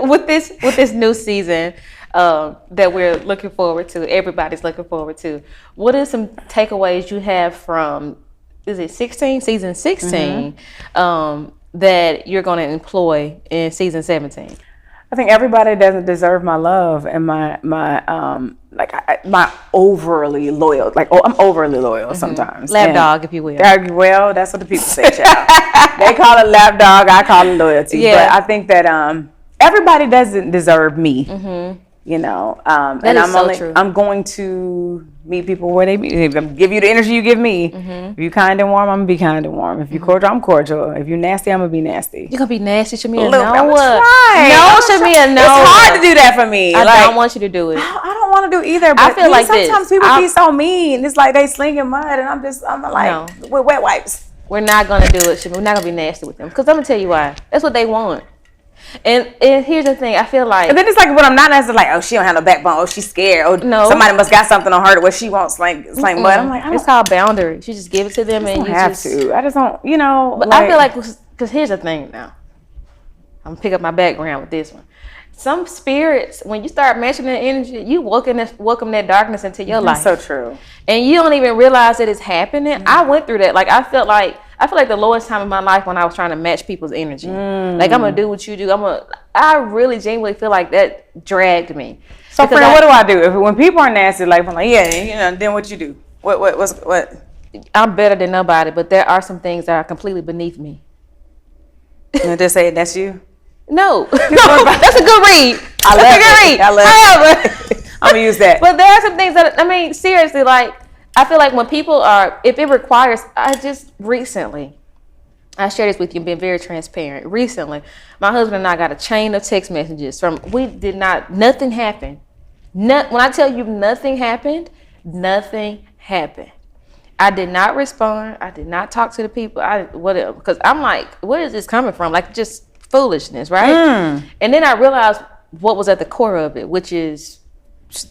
with this new season that we're looking forward to, everybody's looking forward to, what are some takeaways you have from, is it season 16, that you're going to employ in season 17? I think everybody doesn't deserve my love and my overly loyal. Like, I'm overly loyal sometimes. Lapdog, if you will. Well, that's what the people say, child. They call it lapdog. I call it loyalty. Yeah. But I think that everybody doesn't deserve me. You know, and I'm going to meet people where they meet. If I give you the energy you give me. If you kind and warm, I'm gonna be kind and warm. If you cordial, I'm cordial. If you nasty, I'm gonna be nasty. You're gonna be nasty, Shamia. No, Shamia, no. It's hard to do that for me. I don't want you to do it. I don't want to do either. But I feel like sometimes people be so mean. It's like they slinging mud, and I'm like with wet wipes. We're not gonna do it, Shamia. We're not gonna be nasty with them because I'm gonna tell you why. That's what they want. And here's the thing, I feel like, and then it's like when I'm not necessarily like, oh, she don't have no backbone, oh, she's scared, oh, no, somebody must got something on her where she won't slang mud. I'm like, it's called boundaries. You just give it to them, and you have to. I just don't, you know. But I feel like, because here's the thing now, I'm gonna pick up my background with this one. Some spirits, when you start matching their energy, you welcome that darkness into your life. That's so true. And you don't even realize that it's happening. I went through that. Like I feel like the lowest time in my life when I was trying to match people's energy. Like I'm gonna do what you do. I really genuinely feel like that dragged me. So friend, what do I do when people are nasty? Like I'm like, yeah, you know, then what you do? What? I'm better than nobody, but there are some things that are completely beneath me. And just say that's you. No, that's a good read. I love it. I'm gonna use that. But there are some things that, I mean, seriously, like, I feel like when people are, if it requires, I share this with you, being very transparent. Recently, my husband and I got a chain of text messages nothing happened. When I tell you nothing happened. I did not respond. I did not talk to the people. Because I'm like, where is this coming from? Like, just foolishness, right? And then I realized what was at the core of it, which is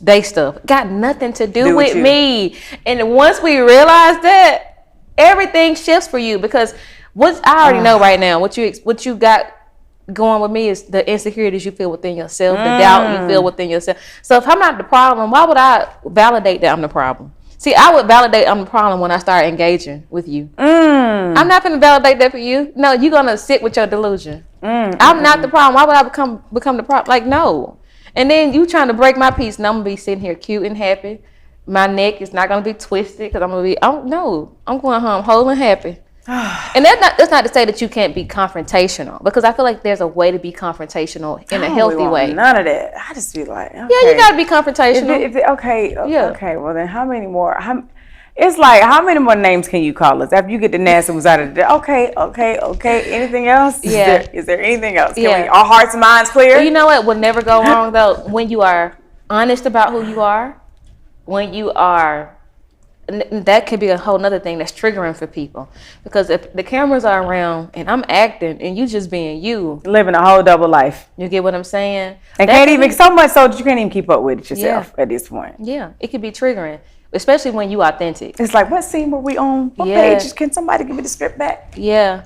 they stuff got nothing to do with me. And once we realize that, everything shifts for you, because what I already know right now, what you got going with me is the insecurities you feel within yourself, the doubt you feel within yourself. So if I'm not the problem, why would I validate that I'm the problem? See, I would validate I'm the problem when I start engaging with you. I'm not going to validate that for you. No, you're going to sit with your delusion. I'm not the problem. Why would I become the problem? Like, no. And then you trying to break my peace, and I'm going to be sitting here cute and happy. My neck is not going to be twisted because I'm going home whole and happy. And that's not to say that you can't be confrontational, because I feel like there's a way to be confrontational in a healthy way. None of that. I just be like, okay. Yeah, you got to be confrontational. Okay, well then how many more? It's like, how many more names can you call us after you get the nasty ones out of the day? Okay. Anything else? Yeah. Is there anything else? Our hearts and minds clear? Well, you know what will never go wrong though? When you are honest about who you are, when you are, that could be a whole nother thing that's triggering for people. Because if the cameras are around and I'm acting and you just being you, living a whole double life. You get what I'm saying? And can't even, so much so that you can't even keep up with it yourself at this point. Yeah, it could be triggering, especially when you authentic. It's like, what scene were we on? What page? Can somebody give me the script back? Yeah.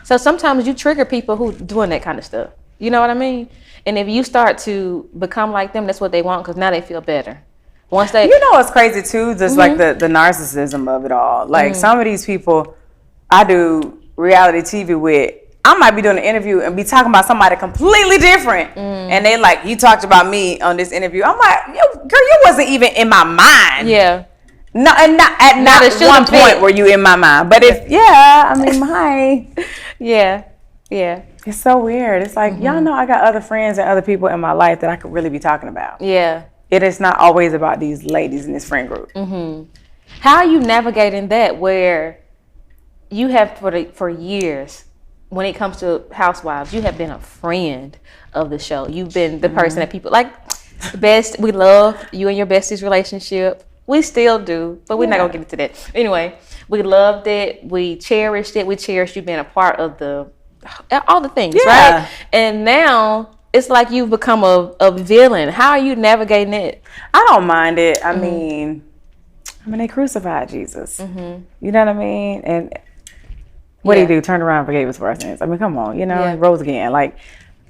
So sometimes you trigger people who doing that kind of stuff. You know what I mean? And if you start to become like them, that's what they want, because now they feel better. Once they, you know what's crazy too? Just like the narcissism of it all. Like some of these people I do reality TV with, I might be doing an interview and be talking about somebody completely different. And they like, you talked about me on this interview. I'm like, girl, you wasn't even in my mind. Yeah. No, and not one point were you in my mind. But if, hi. Yeah. It's so weird. It's like, y'all know I got other friends and other people in my life that I could really be talking about. Yeah. It is not always about these ladies in this friend group. How are you navigating that, where you have for years, when it comes to Housewives, you have been a friend of the show. You've been the person that people like. Best, we love you and your bestie's relationship. We still do, but we're not gonna get into that. Anyway, we loved it. We cherished it. We cherished you being a part of all the things, right? And now it's like you've become a villain. How are you navigating it? I don't mind it. I mean, they crucified Jesus. You know what I mean? And what did he do? Turned around and forgave us for our sins. I mean, come on, he rose again. Like,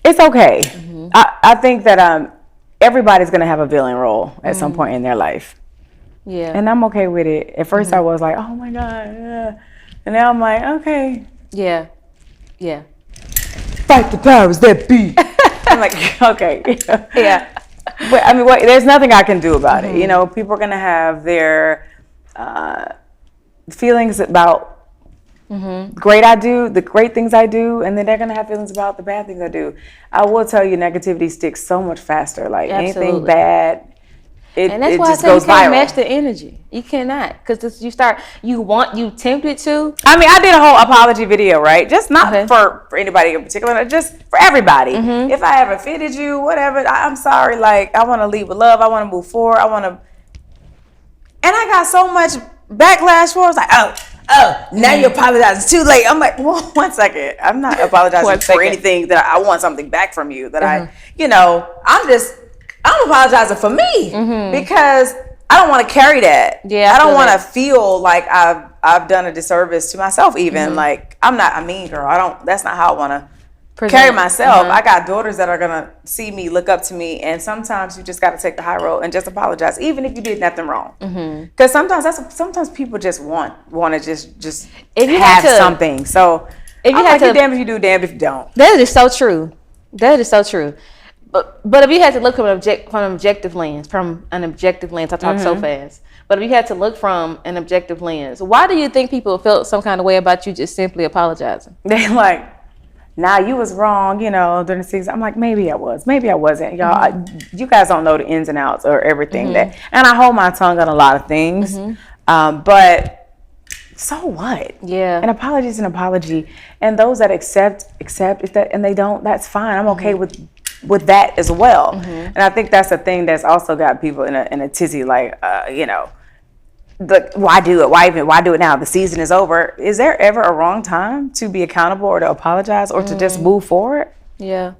it's okay. I think that everybody's gonna have a villain role at some point in their life. Yeah. And I'm okay with it. At first I was like, oh my God. And now I'm like, okay. Yeah. Fight the powers that be. I'm like, okay. But I mean, there's nothing I can do about it. You know, people are going to have their feelings about the great things I do, and then they're gonna have feelings about the bad things I do. I will tell you, negativity sticks so much faster. Like anything bad, and that's why just I say you goes can't viral. match the energy. You cannot, because you tempted to. I mean, I did a whole apology video, right? Just not for anybody in particular, just for everybody. If I ever offended you, whatever, I'm sorry. Like, I want to lead with love. I want to move forward. And I got so much backlash for it. I was like, oh, now you apologize. It's too late. I'm like, well, 1 second. I'm not apologizing for anything that I want something back from you that I'm apologizing for me because I don't want to carry that. Yeah, I don't want to feel like I've done a disservice to myself even. Like, I'm not a mean girl. That's not how I want to carry myself. I got daughters that are going to see me, look up to me, and sometimes you just got to take the high road and just apologize, even if you did nothing wrong. Because sometimes people just want to just have something. So if you have to, damned if you do, damned if you don't. That is so true. That is so true. But if you had to look from an objective lens, I talk so fast. But if you had to look from an objective lens, why do you think people felt some kind of way about you just simply apologizing? They're like, nah, you was wrong, during the season. I'm like, maybe I was, maybe I wasn't. Y'all, you guys don't know the ins and outs or everything and I hold my tongue on a lot of things. But so what? Yeah. An apology is an apology. And those that accept if that, and they don't, that's fine. I'm okay with that as well. And I think that's the thing that's also got people in a tizzy, like, why do it? Why do it now? The season is over. Is there ever a wrong time to be accountable or to apologize or to just move forward? Yeah.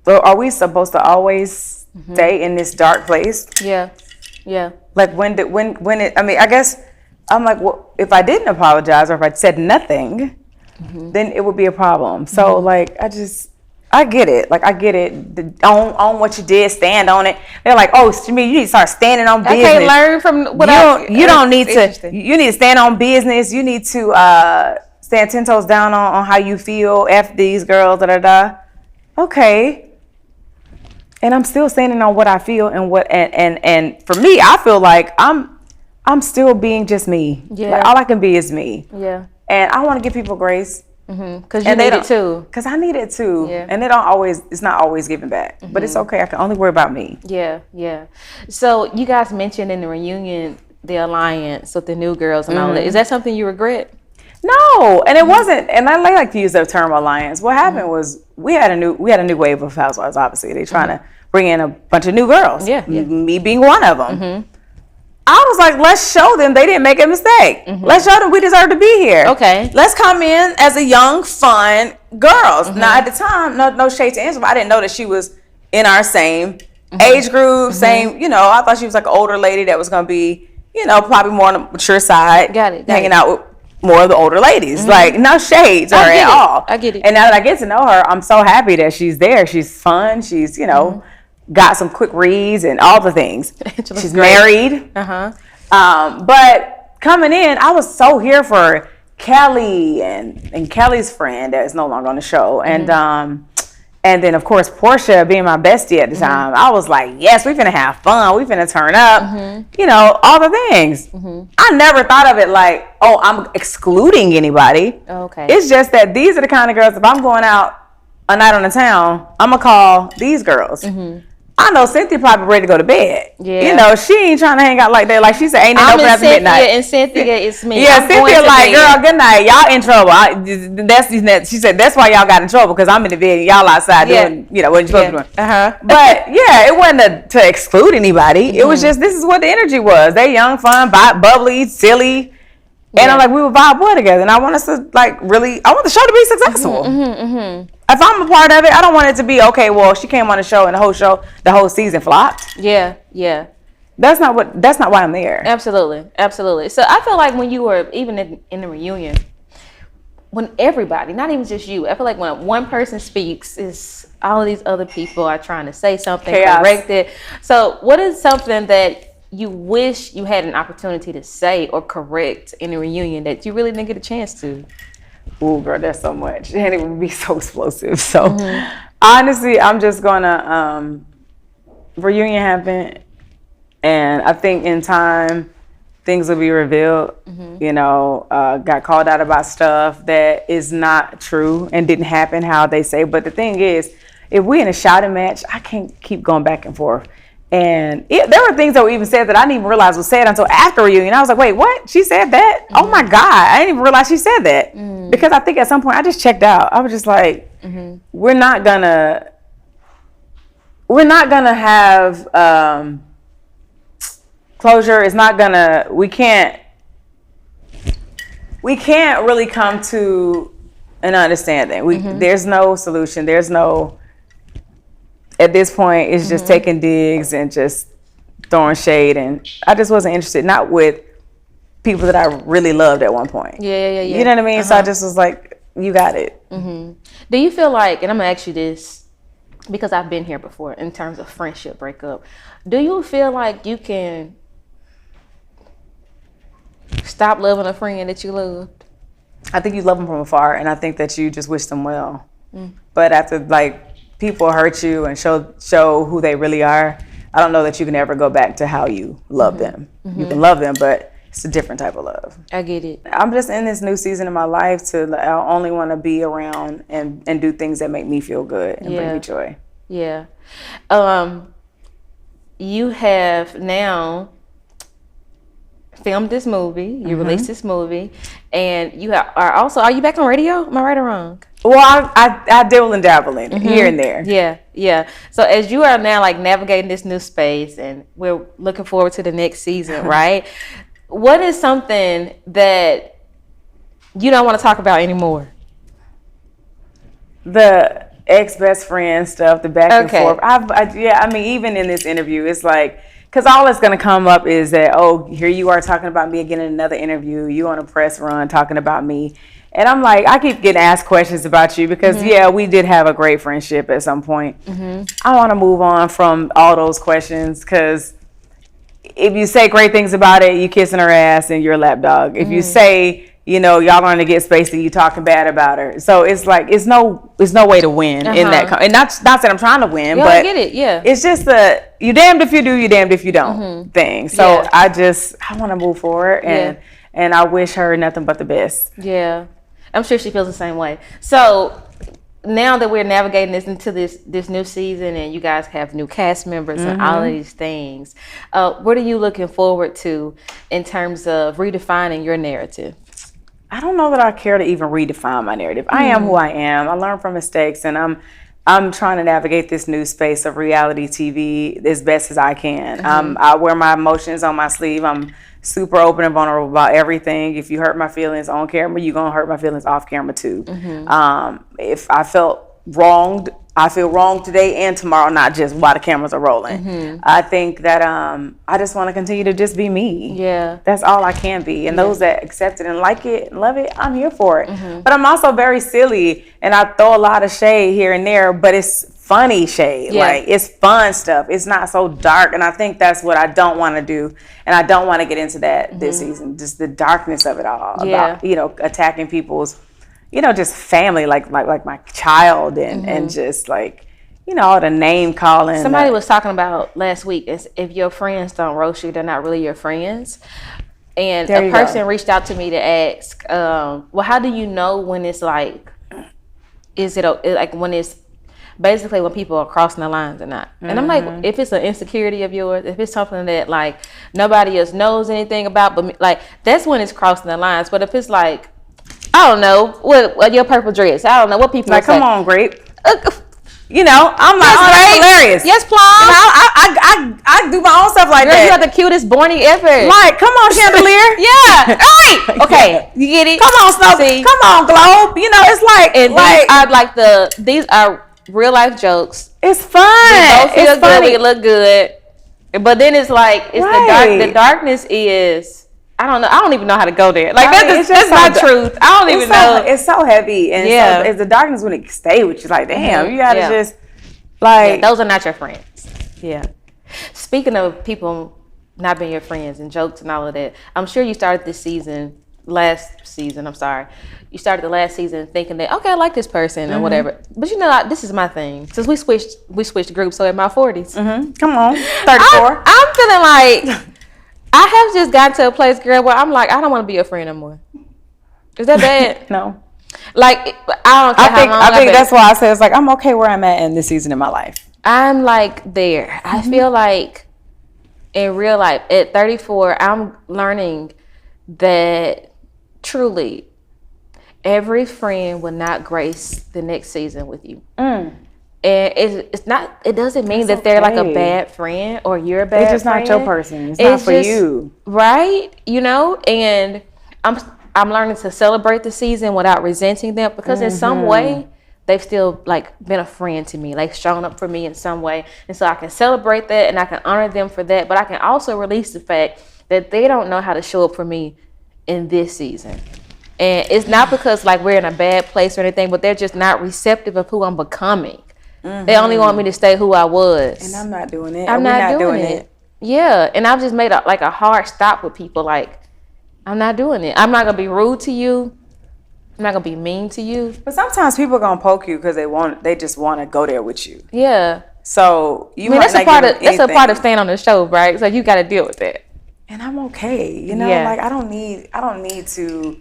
So are we supposed to always stay in this dark place? Yeah. Yeah. Like I guess I'm like, well, if I didn't apologize or if I said nothing, then it would be a problem. So like, I get it. Like, I get it. Own what you did. Stand on it. They're like, oh, Shamea, you need to start standing on business. I can't learn from what you don't need to. You need to stand on business. You need to stand 10 toes down on how you feel. F these girls. Da da da. Okay. And I'm still standing on what I feel and for me, I feel like I'm still being just me. Yeah. Like, all I can be is me. Yeah. And I want to give people grace. Because you need it too. Because I need it too. Yeah. And it's not always giving back. But it's okay. I can only worry about me. Yeah, yeah. So you guys mentioned in the reunion the alliance with the new girls and all that. Is that something you regret? No, and it wasn't. And I like to use the term alliance. What happened was we had a new wave of housewives. Obviously, they're trying to bring in a bunch of new girls. Yeah, me being one of them. I was like, let's show them they didn't make a mistake. Let's show them we deserve to be here. Okay. Let's come in as a young, fun girls. Now, at the time, no shade to Angela, I didn't know that she was in our same age group, same, I thought she was like an older lady that was going to be, probably more on the mature side. Hanging out with more of the older ladies. Like, no shade to her at all. I get it. And now that I get to know her, I'm so happy that she's there. She's fun. She's, got some quick reads and all the things. She's married. But coming in, I was so here for Kelly and Kelly's friend that is no longer on the show. And then, of course, Portia being my bestie at the time. I was like, yes, we finna have fun. We finna turn up. All the things. I never thought of it like, oh, I'm excluding anybody. Okay. It's just that these are the kind of girls, if I'm going out a night on the town, I'm gonna call these girls. I know Cynthia probably ready to go to bed. Yeah. She ain't trying to hang out like that. Like she said, ain't no open after midnight. And Cynthia is me. Yeah, Cynthia like, girl, good night. Y'all in trouble. She said, that's why y'all got in trouble, because I'm in the bed and y'all outside doing, what you're supposed to be doing. But yeah, it wasn't to exclude anybody. It was just, this is what the energy was. They young, fun, bubbly, silly. And I'm like, we would vibe well together. And I want us to I want the show to be successful. If I'm a part of it, I don't want it to be, okay, well, she came on the show and the whole season flopped. Yeah, yeah. That's not why I'm there. Absolutely, absolutely. So I feel like when you were, even in the reunion, when everybody, not even just you, I feel like when one person speaks, is all of these other people are trying to say something, correct it. So what is something that you wish you had an opportunity to say or correct in a reunion that you really didn't get a chance to? Ooh, girl, that's so much. And it would be so explosive. So honestly, I'm just gonna reunion happened, and I think in time things will be revealed. You know, got called out about stuff that is not true and didn't happen how they say. But the thing is, if we're in a shouting match, I can't keep going back and forth. And there were things that were even said that I didn't even realize was said until after reunion. I was like, wait, what? She said that? Oh my God, I didn't even realize she said that. Because I think at some point I just checked out. I was just like, we're not gonna have closure. It's not gonna. We can't really come to an understanding. There's no solution. There's no. At this point, it's just taking digs and just throwing shade, and I just wasn't interested. Not with people that I really loved at one point. Yeah. You know what I mean? So I just was like, you got it. Do you feel like, and I'm gonna ask you this because I've been here before in terms of friendship breakup, do you feel like you can stop loving a friend that you loved? I think you love them from afar, and I think that you just wish them well. But after, like, people hurt you and show who they really are, I don't know that you can ever go back to how you love them. You can love them, but it's a different type of love. I get it. I'm just in this new season of my life I only want to be around and do things that make me feel good and bring me joy. Yeah. You have now filmed this movie. You released this movie, and you are also. Are you back on radio? Am I right or wrong? Well, I dabble and dabble in it here and there. Yeah. So as you are now like navigating this new space, and we're looking forward to the next season, right? What is something that you don't want to talk about anymore? The ex-best friend stuff, the back and forth. I mean, even in this interview, it's like, because all that's going to come up is that, oh, here you are talking about me again in another interview. You on a press run talking about me. And I'm like, I keep getting asked questions about you because, we did have a great friendship at some point. I want to move on from all those questions because if you say great things about it, you kissing her ass and you're a lapdog. If you say, y'all learn to get spacey, you talking bad about her. So it's like, it's no way to win in that. And not that I'm trying to win, but I get it. Yeah. It's just you damned if you do, you damned if you don't thing. So I want to move forward and I wish her nothing but the best. Yeah. I'm sure she feels the same way. So now that we're navigating this into this new season and you guys have new cast members and all of these things, what are you looking forward to in terms of redefining your narrative? I don't know that I care to even redefine my narrative. I am who I am. I learn from mistakes, and I'm trying to navigate this new space of reality TV as best as I can. I wear my emotions on my sleeve. I'm super open and vulnerable about everything. If you hurt my feelings on camera, you're going to hurt my feelings off camera too. If I felt wronged, I feel wronged today and tomorrow, not just while the cameras are rolling. I think that I just want to continue to just be me. Yeah. That's all I can be. And those that accept it and like it and love it, I'm here for it. But I'm also very silly, and I throw a lot of shade here and there, but it's funny shade. Like, it's fun stuff. It's not so dark, and I think that's what I don't want to do. And I don't want to get into that this season, just the darkness of it all, about, attacking people's, just family, like my child, and just like, all the name calling. Somebody was talking about last week is if your friends don't roast you, they're not really your friends. And a person reached out to me to ask, well, how do you know when it's like, is it like when it's basically when people are crossing the lines or not? And I'm like, if it's an insecurity of yours, if it's something that like nobody else knows anything about, but like that's when it's crossing the lines. But if it's like, I don't know what your purple dress, I don't know what people like. Come on, grape. I'm like, yes, that's hilarious. Yes, Plum. I do my own stuff like Girl, that. You have the cutest Borny ever. Like, come on, Chandelier. Yeah, right. Okay, you get it. Come on, Snow. Come on, Globe. It's like, and these are real life jokes. It's fun. We both feel it's good. funny. We look good. But then it's like the darkness is. I don't know. I don't even know how to go there. Like that's my truth. I don't even know. It's so heavy, and it's the darkness when it stay with you. Like, damn, you gotta just like. Those are not your friends. Yeah. Speaking of people not being your friends and jokes and all of that, I'm sure you started last season. I'm sorry. You started the last season thinking that, okay, I like this person or whatever. But this is my thing. Since we switched groups, so in my 40s. Come on, 34. I'm feeling like I have just gotten to a place, girl, where I'm like, I don't want to be a friend no more. Is that bad? No. Like, I don't care how long I think that's why I said it's like I'm okay where I'm at in this season of my life. I'm like there. I feel like in real life at 34, I'm learning that truly every friend will not grace the next season with you. And it's not. It doesn't mean that they're like a bad friend or you're a bad friend. It's just not your person. It's not for you, right? You know. And I'm learning to celebrate the season without resenting them because in some way they've still like been a friend to me, like shown up for me in some way, and so I can celebrate that and I can honor them for that. But I can also release the fact that they don't know how to show up for me in this season. And it's not because like we're in a bad place or anything, but they're just not receptive of who I'm becoming. They only want me to stay who I was. And I'm not doing it. I'm not doing it. Yeah. And I've just made a hard stop with people. Like, I'm not doing it. I'm not going to be rude to you. I'm not going to be mean to you. But sometimes people are going to poke you because they just want to go there with you. Yeah. So that's a part of staying on the show, right? So you got to deal with that. And I'm okay. You know, like I don't need to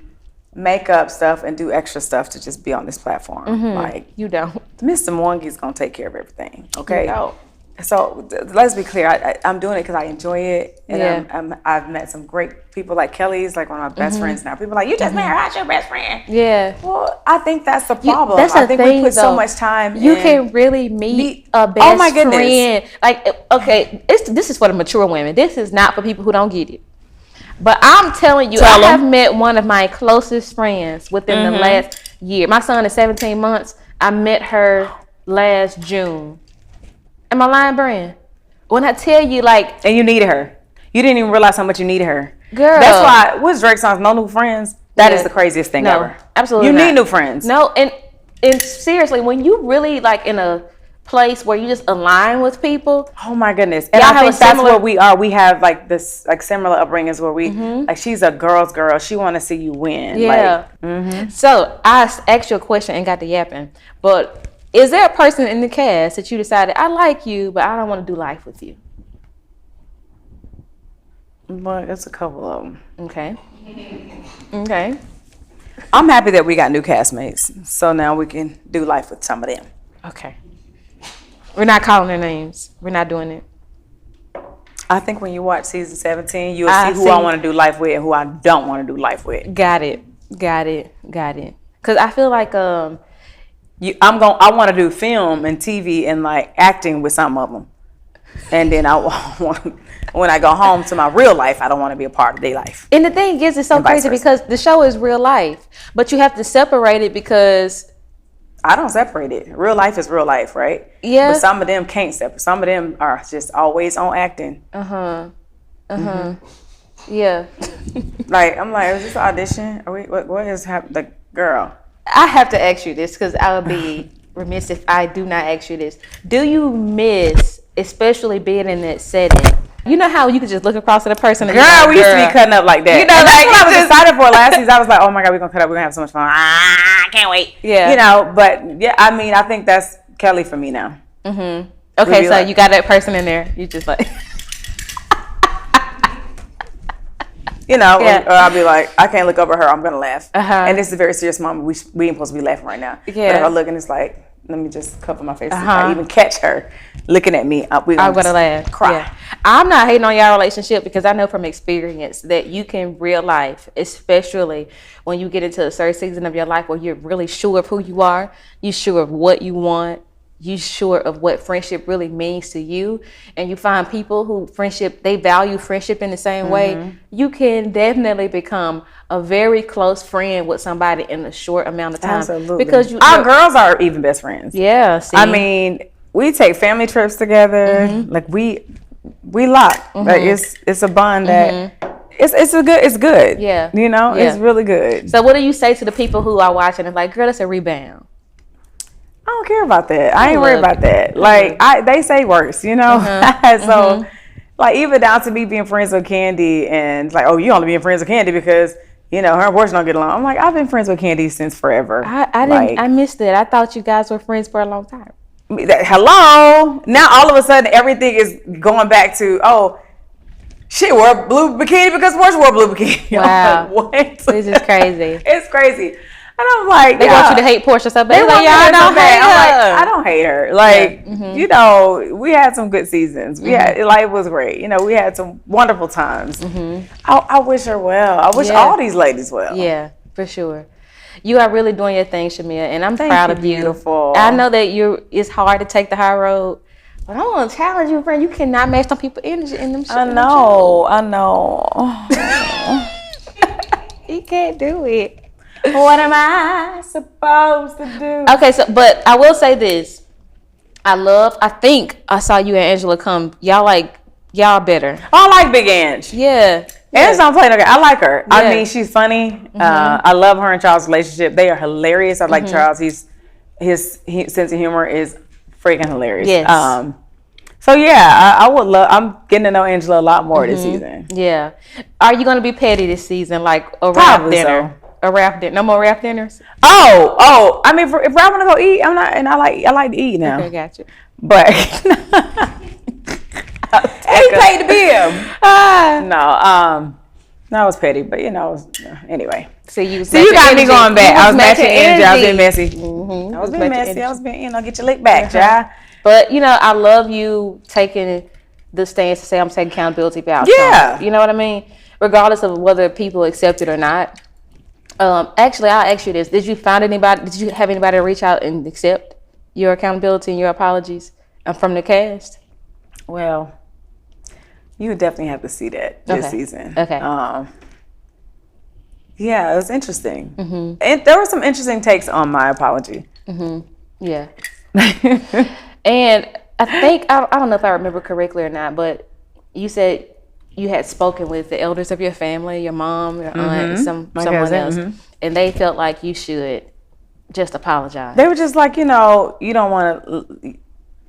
make up stuff and do extra stuff to just be on this platform. Like you don't. Mr. Mwangi's gonna take care of everything. Okay. You don't. So let's be clear. I'm doing it because I enjoy it, and I've met some great people. Like Kelly's like one of my best friends now. People are like, you just met her. How's your best friend? Yeah. Well, I think that's the problem. That's I think thing, we put so much time. You can really meet a best friend. Like, okay, this is for the mature women. This is not for people who don't get it. But I'm telling you, I have met one of my closest friends within the last year. My son is 17 months. I met her last June. Am I lying, Brand? When I tell you, like... And you needed her. You didn't even realize how much you needed her. Girl. That's why, what's Drake's song, No New Friends? That is the craziest thing ever. Absolutely You not. need new friends. No, and seriously, when you really, like, in a place where you just align with people. Oh my goodness. And I think that's where we are. We have like this like similar upbringings where we like she's a girl's girl. She want to see you win. Yeah. Like, So I asked you a question and got to yapping. But is there a person in the cast that you decided, I like you, but I don't want to do life with you? Well, there's a couple of them. Okay. Okay. I'm happy that we got new castmates. So now we can do life with some of them. Okay. We're not calling their names. We're not doing it. I think when you watch season 17, you'll see who I want to do life with and who I don't want to do life with. Got it. Because I feel like I want to do film and TV and like acting with some of them, and then when I go home to my real life, I don't want to be a part of their life. And the thing is, it's so crazy because the show is real life, but you have to separate it because. I don't separate it. Real life is real life, right? Yeah. But some of them can't separate. Some of them are just always on acting. Yeah. Like, I'm like, is this an audition? Are we? What is happening? The girl. I have to ask you this because I would be remiss if I do not ask you this. Do you miss, especially being in that setting? You know how you could just look across at a person and we used to be cutting up like that. You know, and that's what I was excited for last season. I was like, oh my God, we're going to cut up. We're going to have so much fun. I can't wait. Yeah. You know, but yeah, I mean, I think that's Kelly for me now. Okay, so you got that person in there. You just like... You know, or I'll be like, I can't look over her. I'm going to laugh. And this is a very serious moment. We ain't supposed to be laughing right now. Yeah. But if I look and it's like, let me just cover my face. If I even catch her looking at me, I'm going to laugh. Cry. Yeah. I'm not hating on y'all relationship because I know from experience that you can real life, especially when you get into a certain season of your life where you're really sure of who you are, you're sure of what you want, you sure of what friendship really means to you, and you find people who they value friendship in the same way, you can definitely become a very close friend with somebody in a short amount of time. Absolutely. Because our girls are even best friends. Yeah. See? I mean, we take family trips together. Like we lock. Like it's a bond that it's good. Yeah. You know, it's really good. So what do you say to the people who are watching and like, girl, that's a rebound? I don't care about that. I ain't worried about that. Like they say worse, you know. So like even down to me being friends with Candy and like, oh, you only being friends with Candy because you know her and Morton don't get along. I'm like, I've been friends with Candy since forever. I missed it. I thought you guys were friends for a long time. Hello. Now all of a sudden everything is going back to she wore a blue bikini because Portia wore a blue bikini. Wow. I'm like, what? This is crazy. It's crazy. And I'm like, They want you to hate Portia so bad. They Like, y'all don't hate her. I'm like, I don't hate her. Like, you know, we had some good seasons. We had, life was great. You know, we had some wonderful times. I wish her well. I wish all these ladies well. Yeah, for sure. You are really doing your thing, Shamia, and I'm proud of you. Beautiful. I know that it's hard to take the high road, but I want to challenge you, friend. You cannot match some people's energy in them. I know. You can't do it. What am I supposed to do? Okay, but I will say this. I think I saw you and Angela come. Y'all better. I like Big Ange. Yeah. Ange don't play no game. I like her. Yeah. I mean, she's funny. I love her and Charles' relationship. They are hilarious. I like Charles. His sense of humor is freaking hilarious. Yes. So yeah, I would love. I'm getting to know Angela a lot more this season. Yeah. Are you gonna be petty this season, like a rap Probably dinner? A rap dinner. No more rap dinners. Oh. I mean, if I want to go eat, I'm not, and I like to eat now. Okay, gotcha. But he paid the bill. No, it was petty, but you know, anyway. So you got me going back. I was matching energy. I was being messy. I was being messy. I was being, get your lick back, child. But you know, I love you taking the stance to say I'm taking accountability for outcomes. Yeah. You know what I mean? Regardless of whether people accept it or not. Actually, I'll ask you this: Did you have anybody reach out and accept your accountability and your apologies from the cast? Well, you would definitely have to see that this season. Okay. Yeah, it was interesting. And there were some interesting takes on my apology. Yeah. And I think, I don't know if I remember correctly or not, but you said you had spoken with the elders of your family, your mom, your aunt, someone else, and they felt like you should just apologize. They were just like, you don't want to.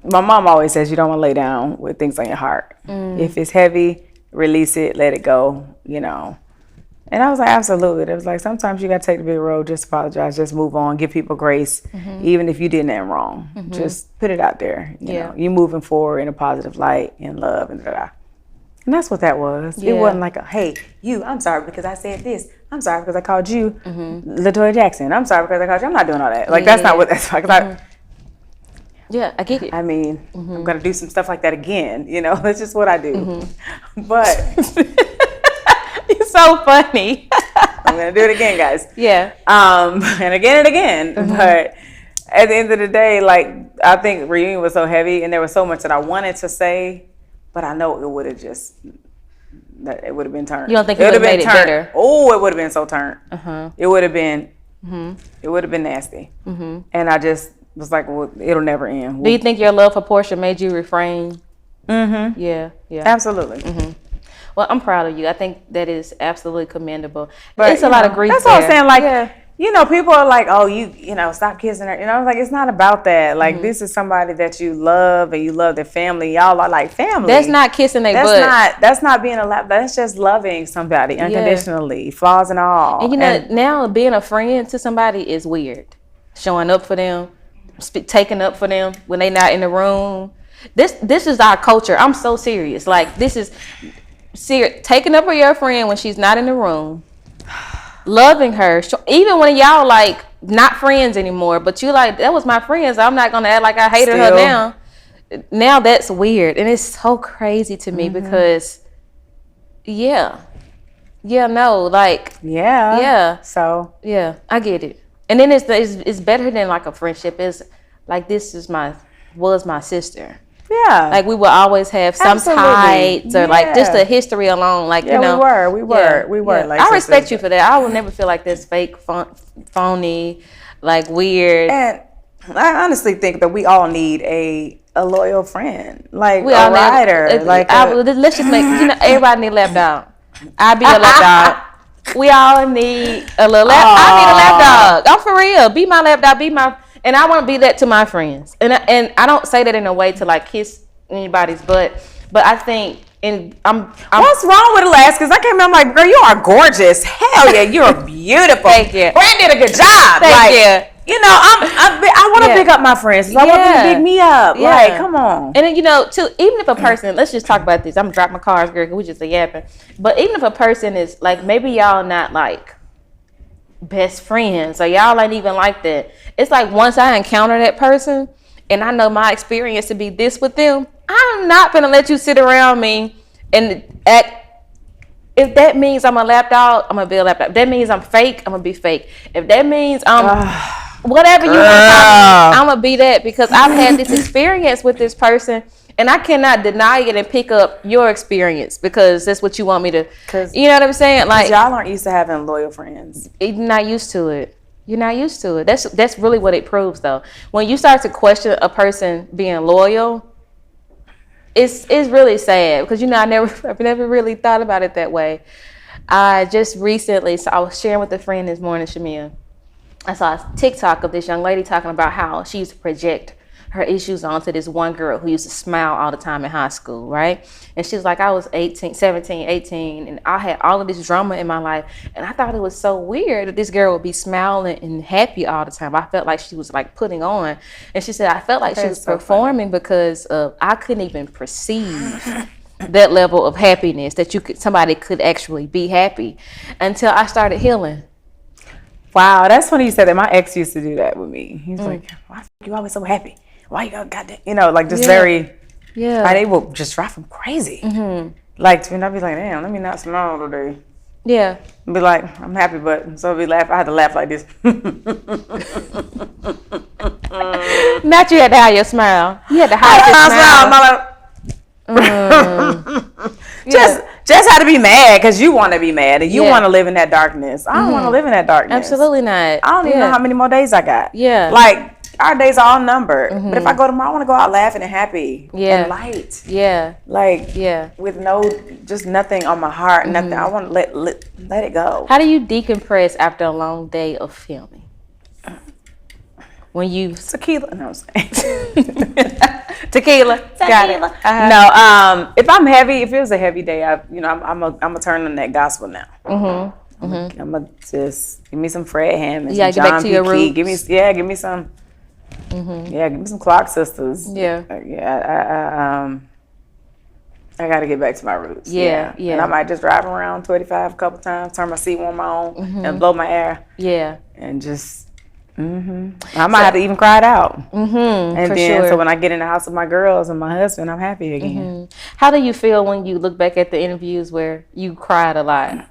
My mom always says you don't want to lay down with things on your heart. If it's heavy, release it, let it go, And I was like, absolutely. It was like, sometimes you got to take the big road, just apologize, just move on, give people grace, even if you did nothing wrong. Just put it out there. You know, you moving forward in a positive light, in love, and da-da. And that's what that was. Yeah. It wasn't like, hey, I'm sorry because I said this. I'm sorry because I called you LaToya Jackson. I'm sorry because I called you. I'm not doing all that. Like, that's not what that's like. Yeah, I get it. I mean, I'm going to do some stuff like that again. That's just what I do. But you're so funny. I'm going to do it again, guys. Yeah. And again. But at the end of the day, like, I think reunion was so heavy and there was so much that I wanted to say, but I know it would have been turned. You don't think it would have made it better? Oh, it would have been so turned. It would have been, it would have been nasty. And I just was like, well, it'll never end. Do you think your love for Portia made you refrain? Yeah. Absolutely. Well, I'm proud of you. I think that is absolutely commendable. But it's a lot of grief. That's what I'm saying. Like, people are like, oh, stop kissing her. I was like, it's not about that. Like, this is somebody that you love and you love their family. Y'all are like family. That's not kissing their butt. That's not being that's just loving somebody unconditionally, flaws and all. And now being a friend to somebody is weird. Showing up for them, taking up for them when they not in the room. This is our culture. I'm so serious. Like, this is serious. Taking up for your friend when she's not in the room. Loving her, even when y'all like not friends anymore, but you like, that was my friend, so I'm not gonna act like I hated her now. Now that's weird, and it's so crazy to me because, So I get it, and then it's better than like a friendship. It's like was my sister. Yeah. Like, we will always have some tights or like just a history along. Like, we were. Like, I respect you for that. I will never feel like this fake, phony, like weird. And I honestly think that we all need a loyal friend, like a rider. Let's just make, everybody need a lap dog. I be a lap dog. We all need a little lap. I need a lap dog. I'm for real. Be my lap dog. And I want to be that to my friends. And I don't say that in a way to like kiss anybody's butt, but I think I'm what's wrong with Alaska's? I came in, I'm like, girl, you are gorgeous. Hell yeah, you're beautiful. Thank you. Brand did a good job. Thank you. I want to pick up my friends. I want them to pick me up. Yeah. Like, come on. And then, too, even if a person, let's just talk about this. I'm going to drop my cars, girl, because we just yapping. But even if a person is, like, maybe y'all not, like, best friends, or y'all ain't even like that. It's like once I encounter that person, and I know my experience to be this with them, I'm not going to let you sit around me and act. If that means I'm a lapdog, I'm going to be a lapdog. If that means I'm fake, I'm going to be fake. If that means whatever you want to call me, I'm going to be that, because I've had this experience with this person, and I cannot deny it and pick up your experience because that's what you want me to. You know what I'm saying? Like, y'all aren't used to having loyal friends. You're not used to it. You're not used to it. That's really what it proves, though. When you start to question a person being loyal, it's really sad, because I've never really thought about it that way. I just recently, so I was sharing with a friend this morning, Shamia. I saw a TikTok of this young lady talking about how she used to project her issues onto this one girl who used to smile all the time in high school, right? And she was like, I was 17, 18, and I had all of this drama in my life, and I thought it was so weird that this girl would be smiling and happy all the time. I felt like she was like putting on. And she said, I felt like she was performing because I couldn't even perceive that level of happiness, that somebody could actually be happy, until I started healing. Wow, that's funny you said that. My ex used to do that with me. He's like, why you always so happy? Why you got that? Like just very, they will just drive him crazy. Mm-hmm. Like, I'd be like, damn, let me not smile today. Yeah. Be like, I'm happy, but so we laugh. I had to laugh like this. Not you had to hide your smile. You had to hide your smile. Just had to be mad because you want to be mad and you want to live in that darkness. I don't want to live in that darkness. Absolutely not. I don't even know how many more days I got. Yeah. Like, our days are all numbered. But if I go tomorrow, I want to go out laughing and happy and light. Yeah. Like, with just nothing on my heart, nothing. I want to let it go. How do you decompress after a long day of filming? When you tequila. No, I'm saying. Tequila. Got it. No, if I'm heavy, if it was a heavy day, I'm gonna turn on that gospel now. I'm gonna just give me some Fred Hammond, some John P. Key. Give me some. Give me some Clock Sisters. I got to get back to my roots. And I might just drive around 25 a couple times, turn my seat warmer on, and blow my air. And just. I might have to even cry it out. And then, so when I get in the house with my girls and my husband, I'm happy again. How do you feel when you look back at the interviews where you cried a lot?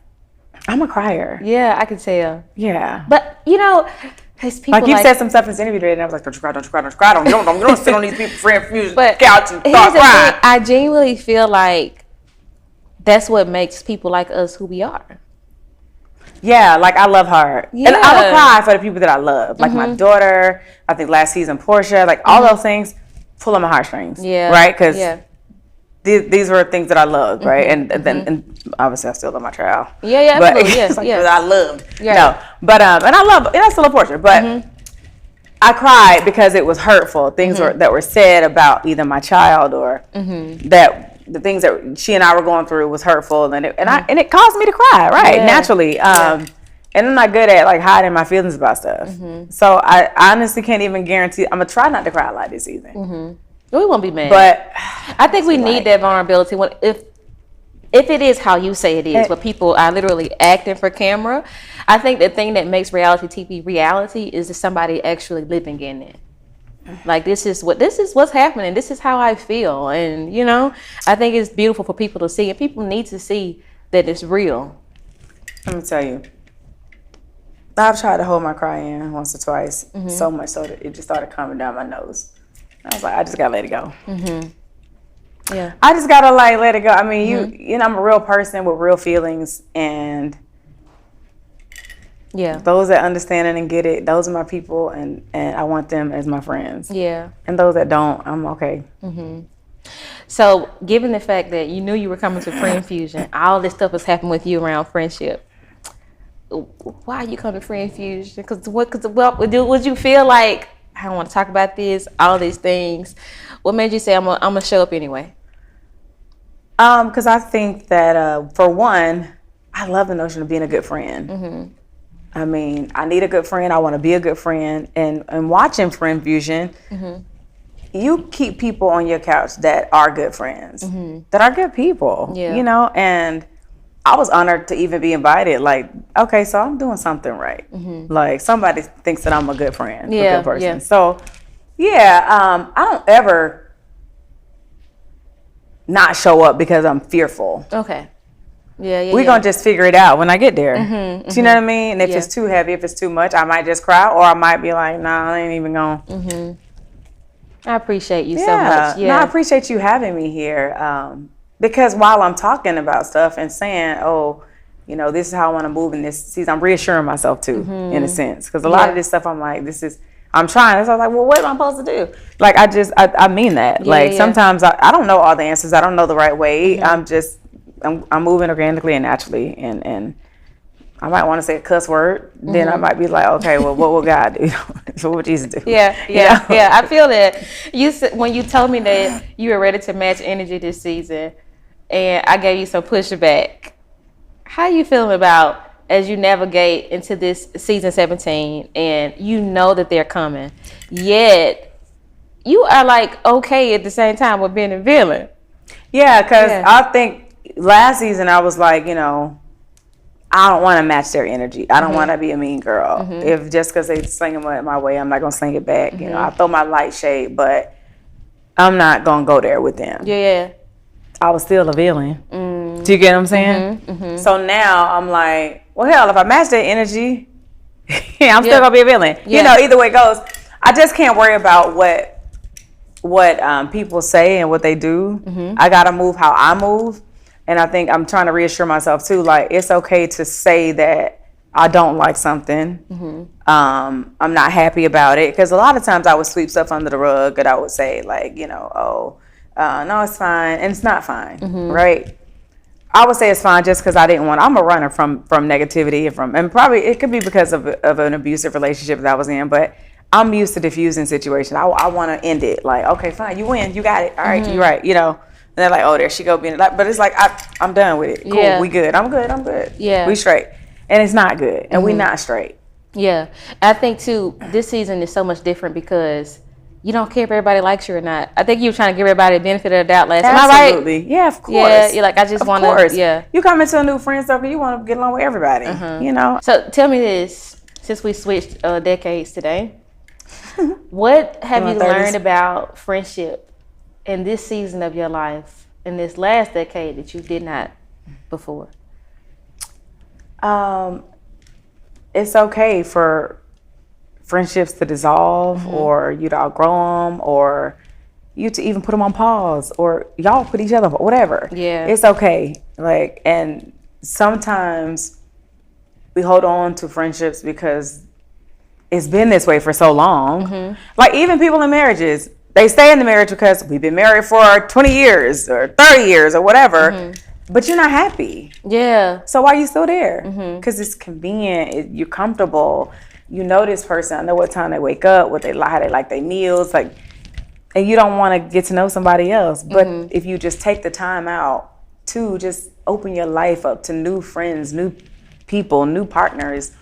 I'm a crier. Yeah, I can tell. Yeah. But, people like you said some stuff in this interview today, and I was like, don't you cry, don't you cry, don't you cry. Don't sit on these people's friend fusion couch and start crying. I genuinely feel like that's what makes people like us who we are. Yeah, like I love hard. And I will cry for the people that I love. Like my daughter, I think last season, Portia, like all those things pull on my heartstrings. Right? Because these were things that I loved, right? And then obviously I still love my child. Absolutely. It's like that I loved. No. But and I still love Portia. But I cried because it was hurtful. Things that were said about either my child or that the things that she and I were going through was hurtful, and it caused me to cry, right? Naturally. And I'm not good at like hiding my feelings about stuff. So I honestly can't even guarantee. I'm gonna try not to cry a lot this season. We won't be mad. But I think we need that vulnerability. If it is how you say it is, where people are literally acting for camera, I think the thing that makes reality TV reality is that somebody actually living in it. Like this is what's happening. This is how I feel, and I think it's beautiful for people to see, and people need to see that it's real. Let me tell you, I've tried to hold my cry in once or twice, so much so that it just started coming down my nose. I was like, I just gotta let it go. Yeah, I just gotta let it go. I mean, I'm a real person with real feelings, and those that understand it and get it, those are my people, and I want them as my friends. Yeah, and those that don't, I'm okay. So, given the fact that you knew you were coming to Friend Fusion, all this stuff has happened with you around friendship. Why you come to Friend Fusion? Because would you feel like I don't want to talk about this? All these things. What made you say I'm gonna show up anyway? Because I think that for one, I love the notion of being a good friend. I mean, I need a good friend. I want to be a good friend. And watching Friend Fusion, you keep people on your couch that are good friends, that are good people, you know? And I was honored to even be invited. Like, okay, so I'm doing something right. Like, somebody thinks that I'm a good friend, a good person. So, I don't ever not show up because I'm fearful. Okay. We're going to just figure it out when I get there. Do you know what I mean? And if it's too heavy, if it's too much, I might just cry, or I might be like, nah, I ain't even going. I appreciate you so much. No, I appreciate you having me here. Because while I'm talking about stuff and saying, oh, you know, this is how I want to move in this season, I'm reassuring myself too, in a sense. Because a lot of this stuff, I'm like, I'm trying. So I was like, well, what am I supposed to do? Like, I mean that. Sometimes I don't know all the answers. I don't know the right way. I'm moving organically and naturally, and I might want to say a cuss word. Then I might be like, okay, well, what will God do? So what would Jesus do? I feel that. You said, when you told me that you were ready to match energy this season, and I gave you some pushback. How you feeling about as you navigate into this season 17, and you know that they're coming, yet you are like okay at the same time with being a villain? Yeah, because I think last season I was like, you know, I don't want to match their energy. I don't want to be a mean girl. If just because they sling it my way, I'm not gonna sling it back. You know, I throw my light shade, but I'm not gonna go there with them. I was still a villain. Do you get what I'm saying? So now I'm like, well, hell, if I match their energy, I'm still gonna be a villain. You know, either way it goes. I just can't worry about what people say and what they do. I gotta move how I move. And I think I'm trying to reassure myself too, like, it's okay to say that I don't like something. I'm not happy about it. Because a lot of times I would sweep stuff under the rug, and I would say, like, you know, no, it's fine. And it's not fine, right? I would say it's fine just because I'm a runner from negativity and probably it could be because of an abusive relationship that I was in, but I'm used to diffusing situations. I want to end it. Like, okay, fine, you win, you got it. All right, you're right, you know. And they're like, oh, there she go being like, but it's like I'm done with it. Cool, we good. I'm good. Yeah, we straight. And it's not good, and we not straight. Yeah, I think too. This season is so much different because you don't care if everybody likes you or not. I think you were trying to give everybody the benefit of the doubt last time. Am I right? Yeah, of course. Yeah, you're like, I just want to. Yeah, you come into a new friend circle, you want to get along with everybody. You know. So tell me this: since we switched decades today, what have you learned about friendship in this season of your life, in this last decade that you did not before? It's okay for friendships to dissolve, or you to outgrow them, or you to even put them on pause, or y'all put each other on, whatever. Yeah, it's okay. Like, and sometimes we hold on to friendships because it's been this way for so long. Like, even people in marriages, they stay in the marriage because we've been married for 20 years or 30 years or whatever, but you're not happy. Yeah. So why are you still there? Because it's convenient. You're comfortable. You know this person. I know what time they wake up, how they like their meals, like, and you don't want to get to know somebody else. But if you just take the time out to just open your life up to new friends, new people, new partners,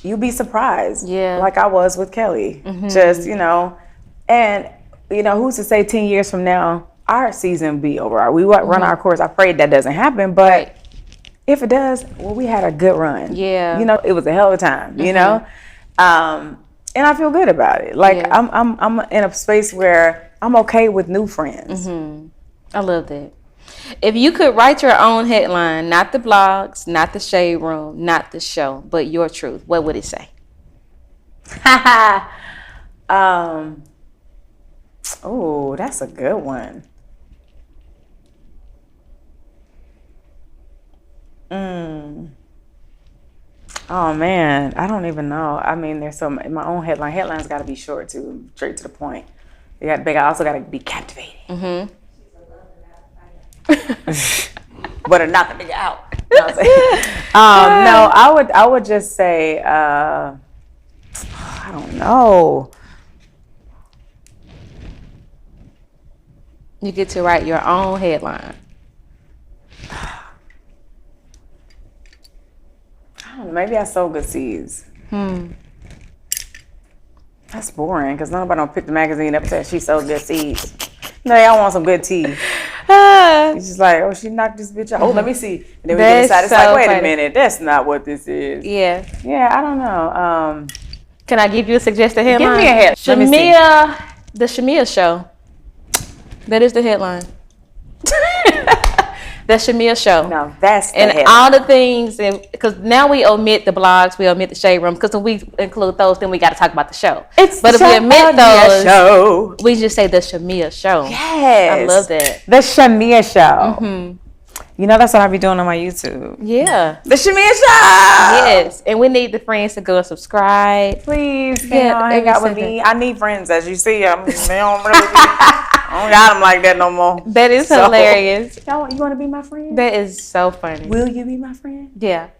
you'll be surprised. Yeah. Like I was with Kelly. Just, you know, and, you know, who's to say 10 years from now, our season will be over. We run our course. I pray that doesn't happen, but if it does, well, we had a good run. Yeah. You know, it was a hell of a time, you know? And I feel good about it. Like, I'm in a space where I'm okay with new friends. I love that. If you could write your own headline, not the blogs, not the shade room, not the show, but your truth, what would it say? Oh, that's a good one. Oh man, I don't even know. I mean, there's so my own headline. Headlines got to be short too, straight to the point. They got big. I also got to be captivating. But are not the big out. No, I would just say, I don't know. You get to write your own headline. I I don't know, maybe I sow good seeds. That's boring because nobody don't pick the magazine up and say she sowed good seeds. No, y'all want some good tea. It's just like, oh, she knocked this bitch out. Oh, let me see. And then we get inside. It's so like, wait funny. a minute, that's not what this is. Yeah. Yeah, I don't know. Can I give you a suggested headline? Give me a head. Let me see. Shamea, the Shamea show. That is the headline. The Shamea show. No, that's the and headline. all the things, because now we omit the blogs, we omit the shade room, because when we include those, then we got to talk about the show. But if we omit those, show. we just say the Shamea show. Yes. I love that. The Shamia show. You know, that's what I be doing on my YouTube. Yeah. The Shamia show. Yes. And we need the friends to go and subscribe. Please, Yeah, hang out with every me. I need friends, as you see. They don't really I don't got them like that no more. That is hilarious. Y'all, you want to be my friend? That is so funny. Will you be my friend? Yeah.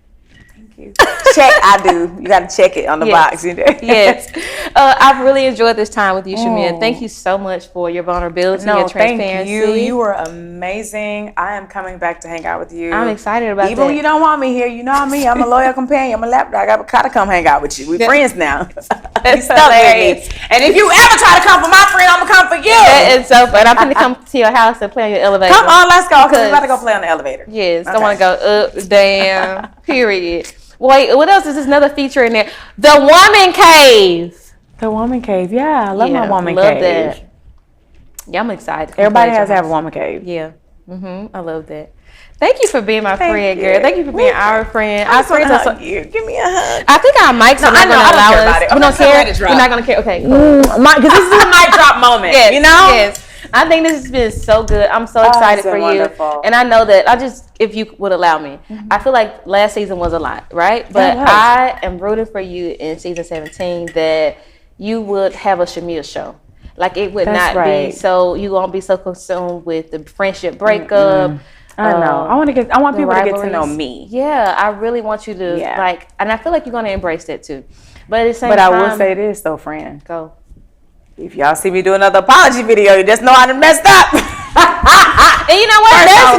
Thank you. Check, I do. You got to check it on the box. You know? Yes. I've really enjoyed this time with you, Shamia. Thank you so much for your vulnerability and transparency. Thank you. You were amazing. I am coming back to hang out with you. I'm excited about Even when you don't want me here, you know me. I'm a loyal companion. I'm a lapdog. I gotta come hang out with you. We're friends now. You stuck with me. And if you ever try to come for my friend, I'm gonna come for you. That is so fun. I'm going to come to your house and play on your elevator. Come on, let's go. Because we're about to go play on the elevator. Yes. I want to go up, down, period. Wait, what else is this another feature in there? The Woman Cave. The Woman Cave. Yeah, I love my Woman love Cave. That. Yeah, I'm excited. Everybody has to have a Woman Cave. Yeah. I love that. Thank you for being my friend, girl. Thank you for being our friend. Our friends are so cute. Give me a hug. I think our mics are not going to allow us. We don't care. We're not going to care. Okay. Because this is a mic drop moment. Yes, you know? Yes. I think this has been so good. I'm so excited for you. Wonderful. And I know that if you would allow me, I feel like last season was a lot, right? But I am rooting for you in season 17 that you would have a Shamia show. Like it would not be so, you won't be so consumed with the friendship breakup. I know. I want people to get to know me. Yeah, I really want you to and I feel like you're going to embrace that too. But at the same time, I will say this though, friend. Go. If y'all see me do another apology video, you just know I done messed up. And you know what? That's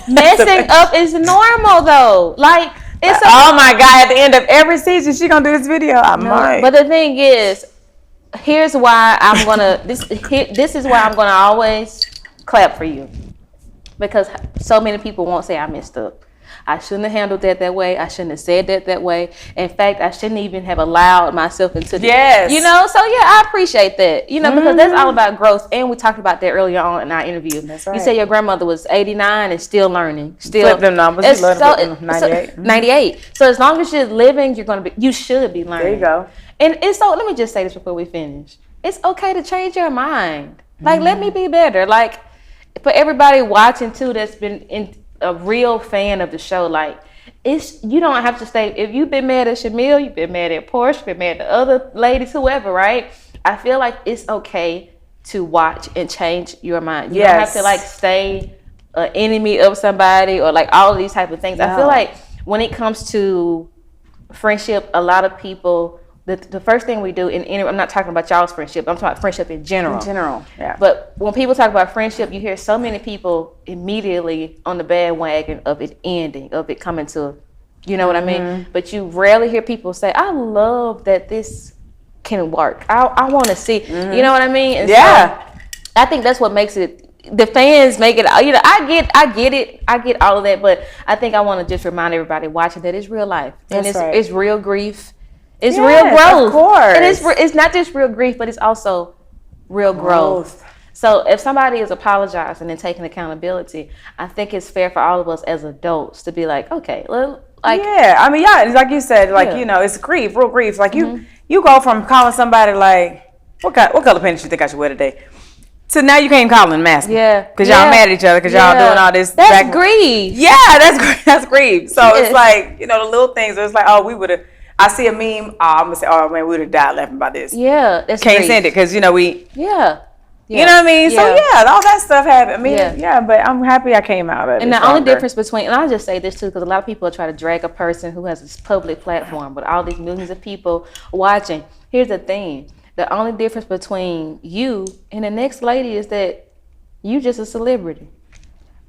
normal. Messing up is normal though. Like it's oh my God! At the end of every season, she gonna do this video. I might. But the thing is, here's why I'm gonna. This is why I'm gonna always clap for you, because so many people won't say I messed up. I shouldn't have handled that way. I shouldn't have said that way. In fact, I shouldn't even have allowed myself into the, you know, so yeah, I appreciate that, you know, because that's all about growth. And we talked about that earlier on in our interview. That's right. You said your grandmother was 89 and still learning. Flip them numbers. It's so, 98. 98. So as long as you're living, you should be learning. There you go. And it's so, let me just say this before we finish. It's okay to change your mind. Like, let me be better. Like, for everybody watching too that's been a real fan of the show, like you don't have to stay. If you've been mad at Shamia, you've been mad at Porsche, been mad at other ladies, whoever, right? I feel like it's okay to watch and change your mind. You don't have to like stay an enemy of somebody or like all of these type of things. I feel like when it comes to friendship, a lot of people, the first thing we do I'm not talking about y'all's friendship, I'm talking about friendship in general. In general, yeah. But when people talk about friendship, you hear so many people immediately on the bandwagon of it ending, of it coming to, you know what I mean? But you rarely hear people say, I love that this can work. I want to see, you know what I mean? And so I think that's what makes it, the fans make it, you know, I get it. I get all of that. But I think I want to just remind everybody watching that it's real life. And it's real grief. It's real growth. Of course. And it's not just real grief, but it's also real growth. So if somebody is apologizing and taking accountability, I think it's fair for all of us as adults to be like, okay, like I mean, like you said, like you know, it's grief, real grief. Like you go from calling somebody like, what color pants you think I should wear today? So now you can't even call them mask. Yeah. Because y'all mad at each other because y'all doing all this. That's grief. Yeah, that's grief. So it's like, you know, the little things. It's like, oh, we would have. I see a meme. I'm gonna say, oh man, we would have died laughing about this. Yeah, that's can't send it because you know we. Yeah. You know what I mean? So all that stuff happened. I mean, but I'm happy I came out of it. And the only difference between, and I'll just say this too, because a lot of people try to drag a person who has this public platform with all these millions of people watching. Here's the thing: the only difference between you and the next lady is that you just a celebrity.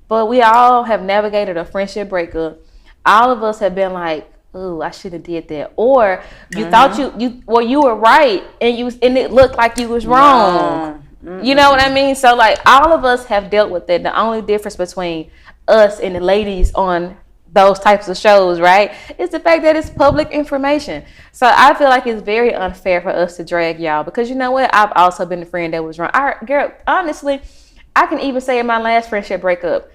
But we all have navigated a friendship breakup. All of us have been like, ooh, I should have did that. Or you thought you were right and it looked like you was wrong. You know what I mean? So like all of us have dealt with it. The only difference between us and the ladies on those types of shows, right, is the fact that it's public information. So I feel like it's very unfair for us to drag y'all, because you know what? I've also been the friend that was wrong. Girl, honestly, I can even say in my last friendship breakup,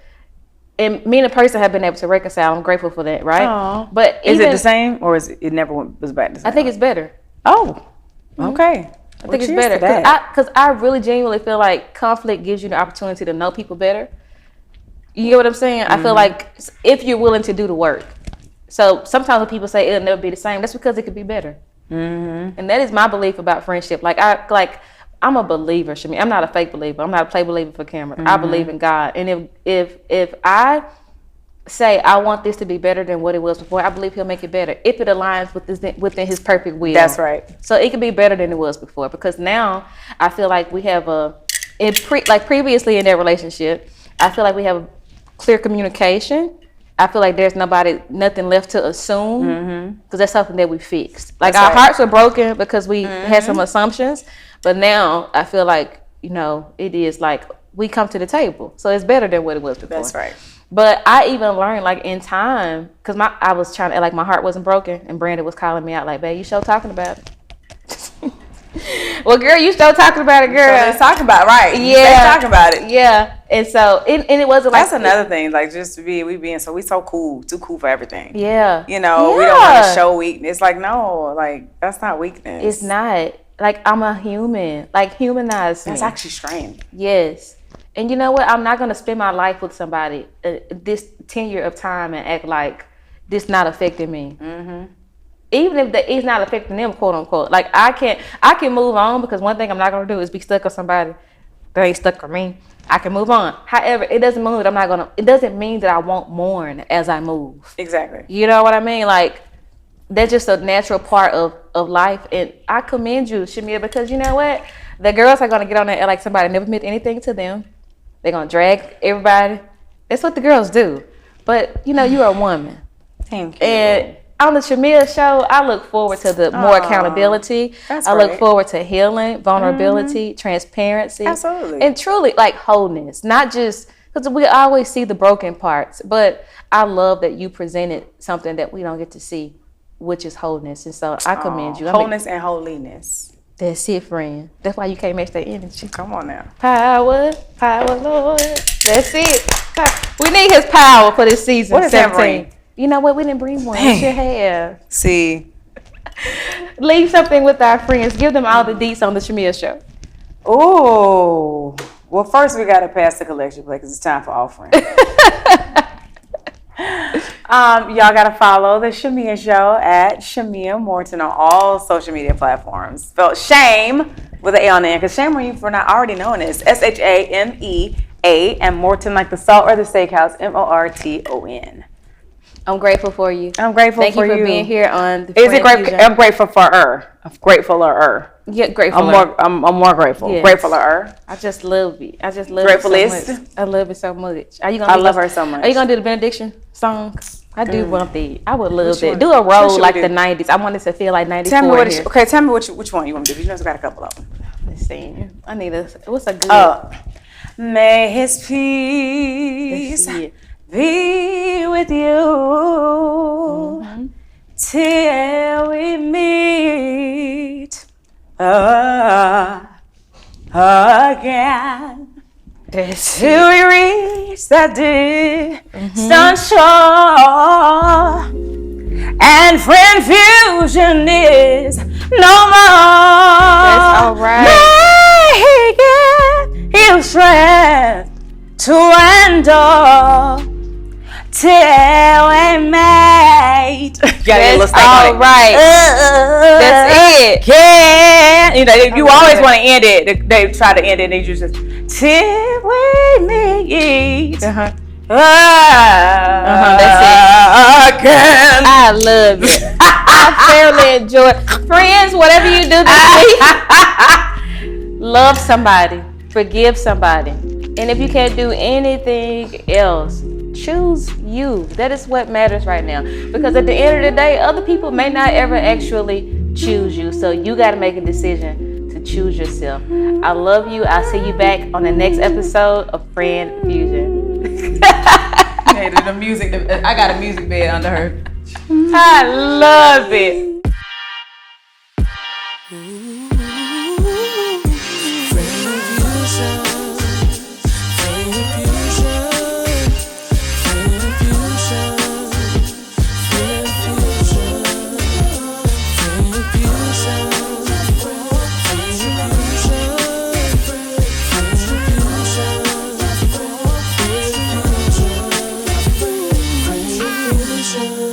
and me and the person have been able to reconcile. I'm grateful for that, right? Aww. But is it the same, or is it never was back the same? I think it's better. Oh, okay. I think it's better because I really genuinely feel like conflict gives you the opportunity to know people better. You get what I'm saying? I feel like if you're willing to do the work. So sometimes when people say it'll never be the same, that's because it could be better. And that is my belief about friendship. I'm a believer, Shamea. I'm not a fake believer. I'm not a play believer for camera. I believe in God. And if I say I want this to be better than what it was before, I believe He'll make it better if it aligns within His perfect will. That's right. So it can be better than it was before, because now I feel like we have previously in that relationship, I feel like we have clear communication. I feel like there's nothing left to assume, because that's something that we fixed. Like that's our hearts were broken because we had some assumptions, but now I feel like, it is like we come to the table, so it's better than what it was before. That's right. But I even learned like in time, because I was trying to, like, my heart wasn't broken, and Brandon was calling me out like, babe, you still talking about it? Well, girl, you still talking about it, girl. So let's talk about it, right? Yeah, talking about it. Yeah, and so it wasn't like that's another thing. Like just we so cool, too cool for everything. Yeah, we don't want to show weakness. Like no, like that's not weakness. It's not. Like I'm a human. Like humanize me. That's actually strength. Yes. And you know what? I'm not going to spend my life with somebody this tenure of time and act like this not affecting me. Even if it's not affecting them, quote unquote. Like I can move on, because one thing I'm not going to do is be stuck on somebody that ain't stuck on me. I can move on. However, it doesn't mean that it doesn't mean that I won't mourn as I move. Exactly. You know what I mean? Like that's just a natural part of life. And I commend you, Shamia, because you know what? The girls are going to get on there like somebody never meant anything to them. They're going to drag everybody. That's what the girls do. But, you're a woman. Thank you. And on the Shamea show, I look forward to the more accountability. That's I look forward to healing, vulnerability, transparency. Absolutely. And truly, like, wholeness. Not just, because we always see the broken parts. But I love that you presented something that we don't get to see, which is wholeness. And so I commend you. Wholeness and holiness. That's it, friend. That's why you can't match that energy. Come on now. Power, Lord. That's it. We need His power for this season. What is 17. that? You know what? We didn't bring one. We should have. See. Leave something with our friends. Give them all the deets on the Shamea show. Oh. Well, first we got to pass the collection plate because it's time for offering. Y'all got to follow the Shamea show at Shamea Morton on all social media platforms. Spelled shame with an A on the end, because shame on you for not already knowing this. SHAMEA, and Morton like the salt or the steakhouse, MORTON. I'm grateful for you. I'm grateful Thank for you. Thank you for being here on the Is it great? Fusion. I'm grateful for her. I'm gratefuler. Yeah, grateful. I'm more grateful. Yes. Gratefuler. I just love it. I just love Gratefulist. it so much. I love it so much. I love her so much. Are you gonna do the benediction song? I do want that. I would love that. One? Do a roll like the 90s. I want it to feel like 94. Tell me which one you want to do. You know, it's got a couple of them. Let's see. I need what's a good? May His peace be with you till we meet again. Till we reach that distant shore, and friend fusion is no more. That's all right. May He give you strength to endure till we meet. That's all right. That's it. You always want to end it. They try to end it, and you just till we meet. That's it. Again. I love it. I fairly enjoy it. Friends, whatever you do this week, love somebody, forgive somebody, and if you can't do anything else, Choose you. That is what matters right now. Because at the end of the day, other people may not ever actually choose you. So you got to make a decision to choose yourself. I love you. I'll see you back on the next episode of Friend Fusion. Hey, the music. I got a music bed under her. I love it. Unconditional.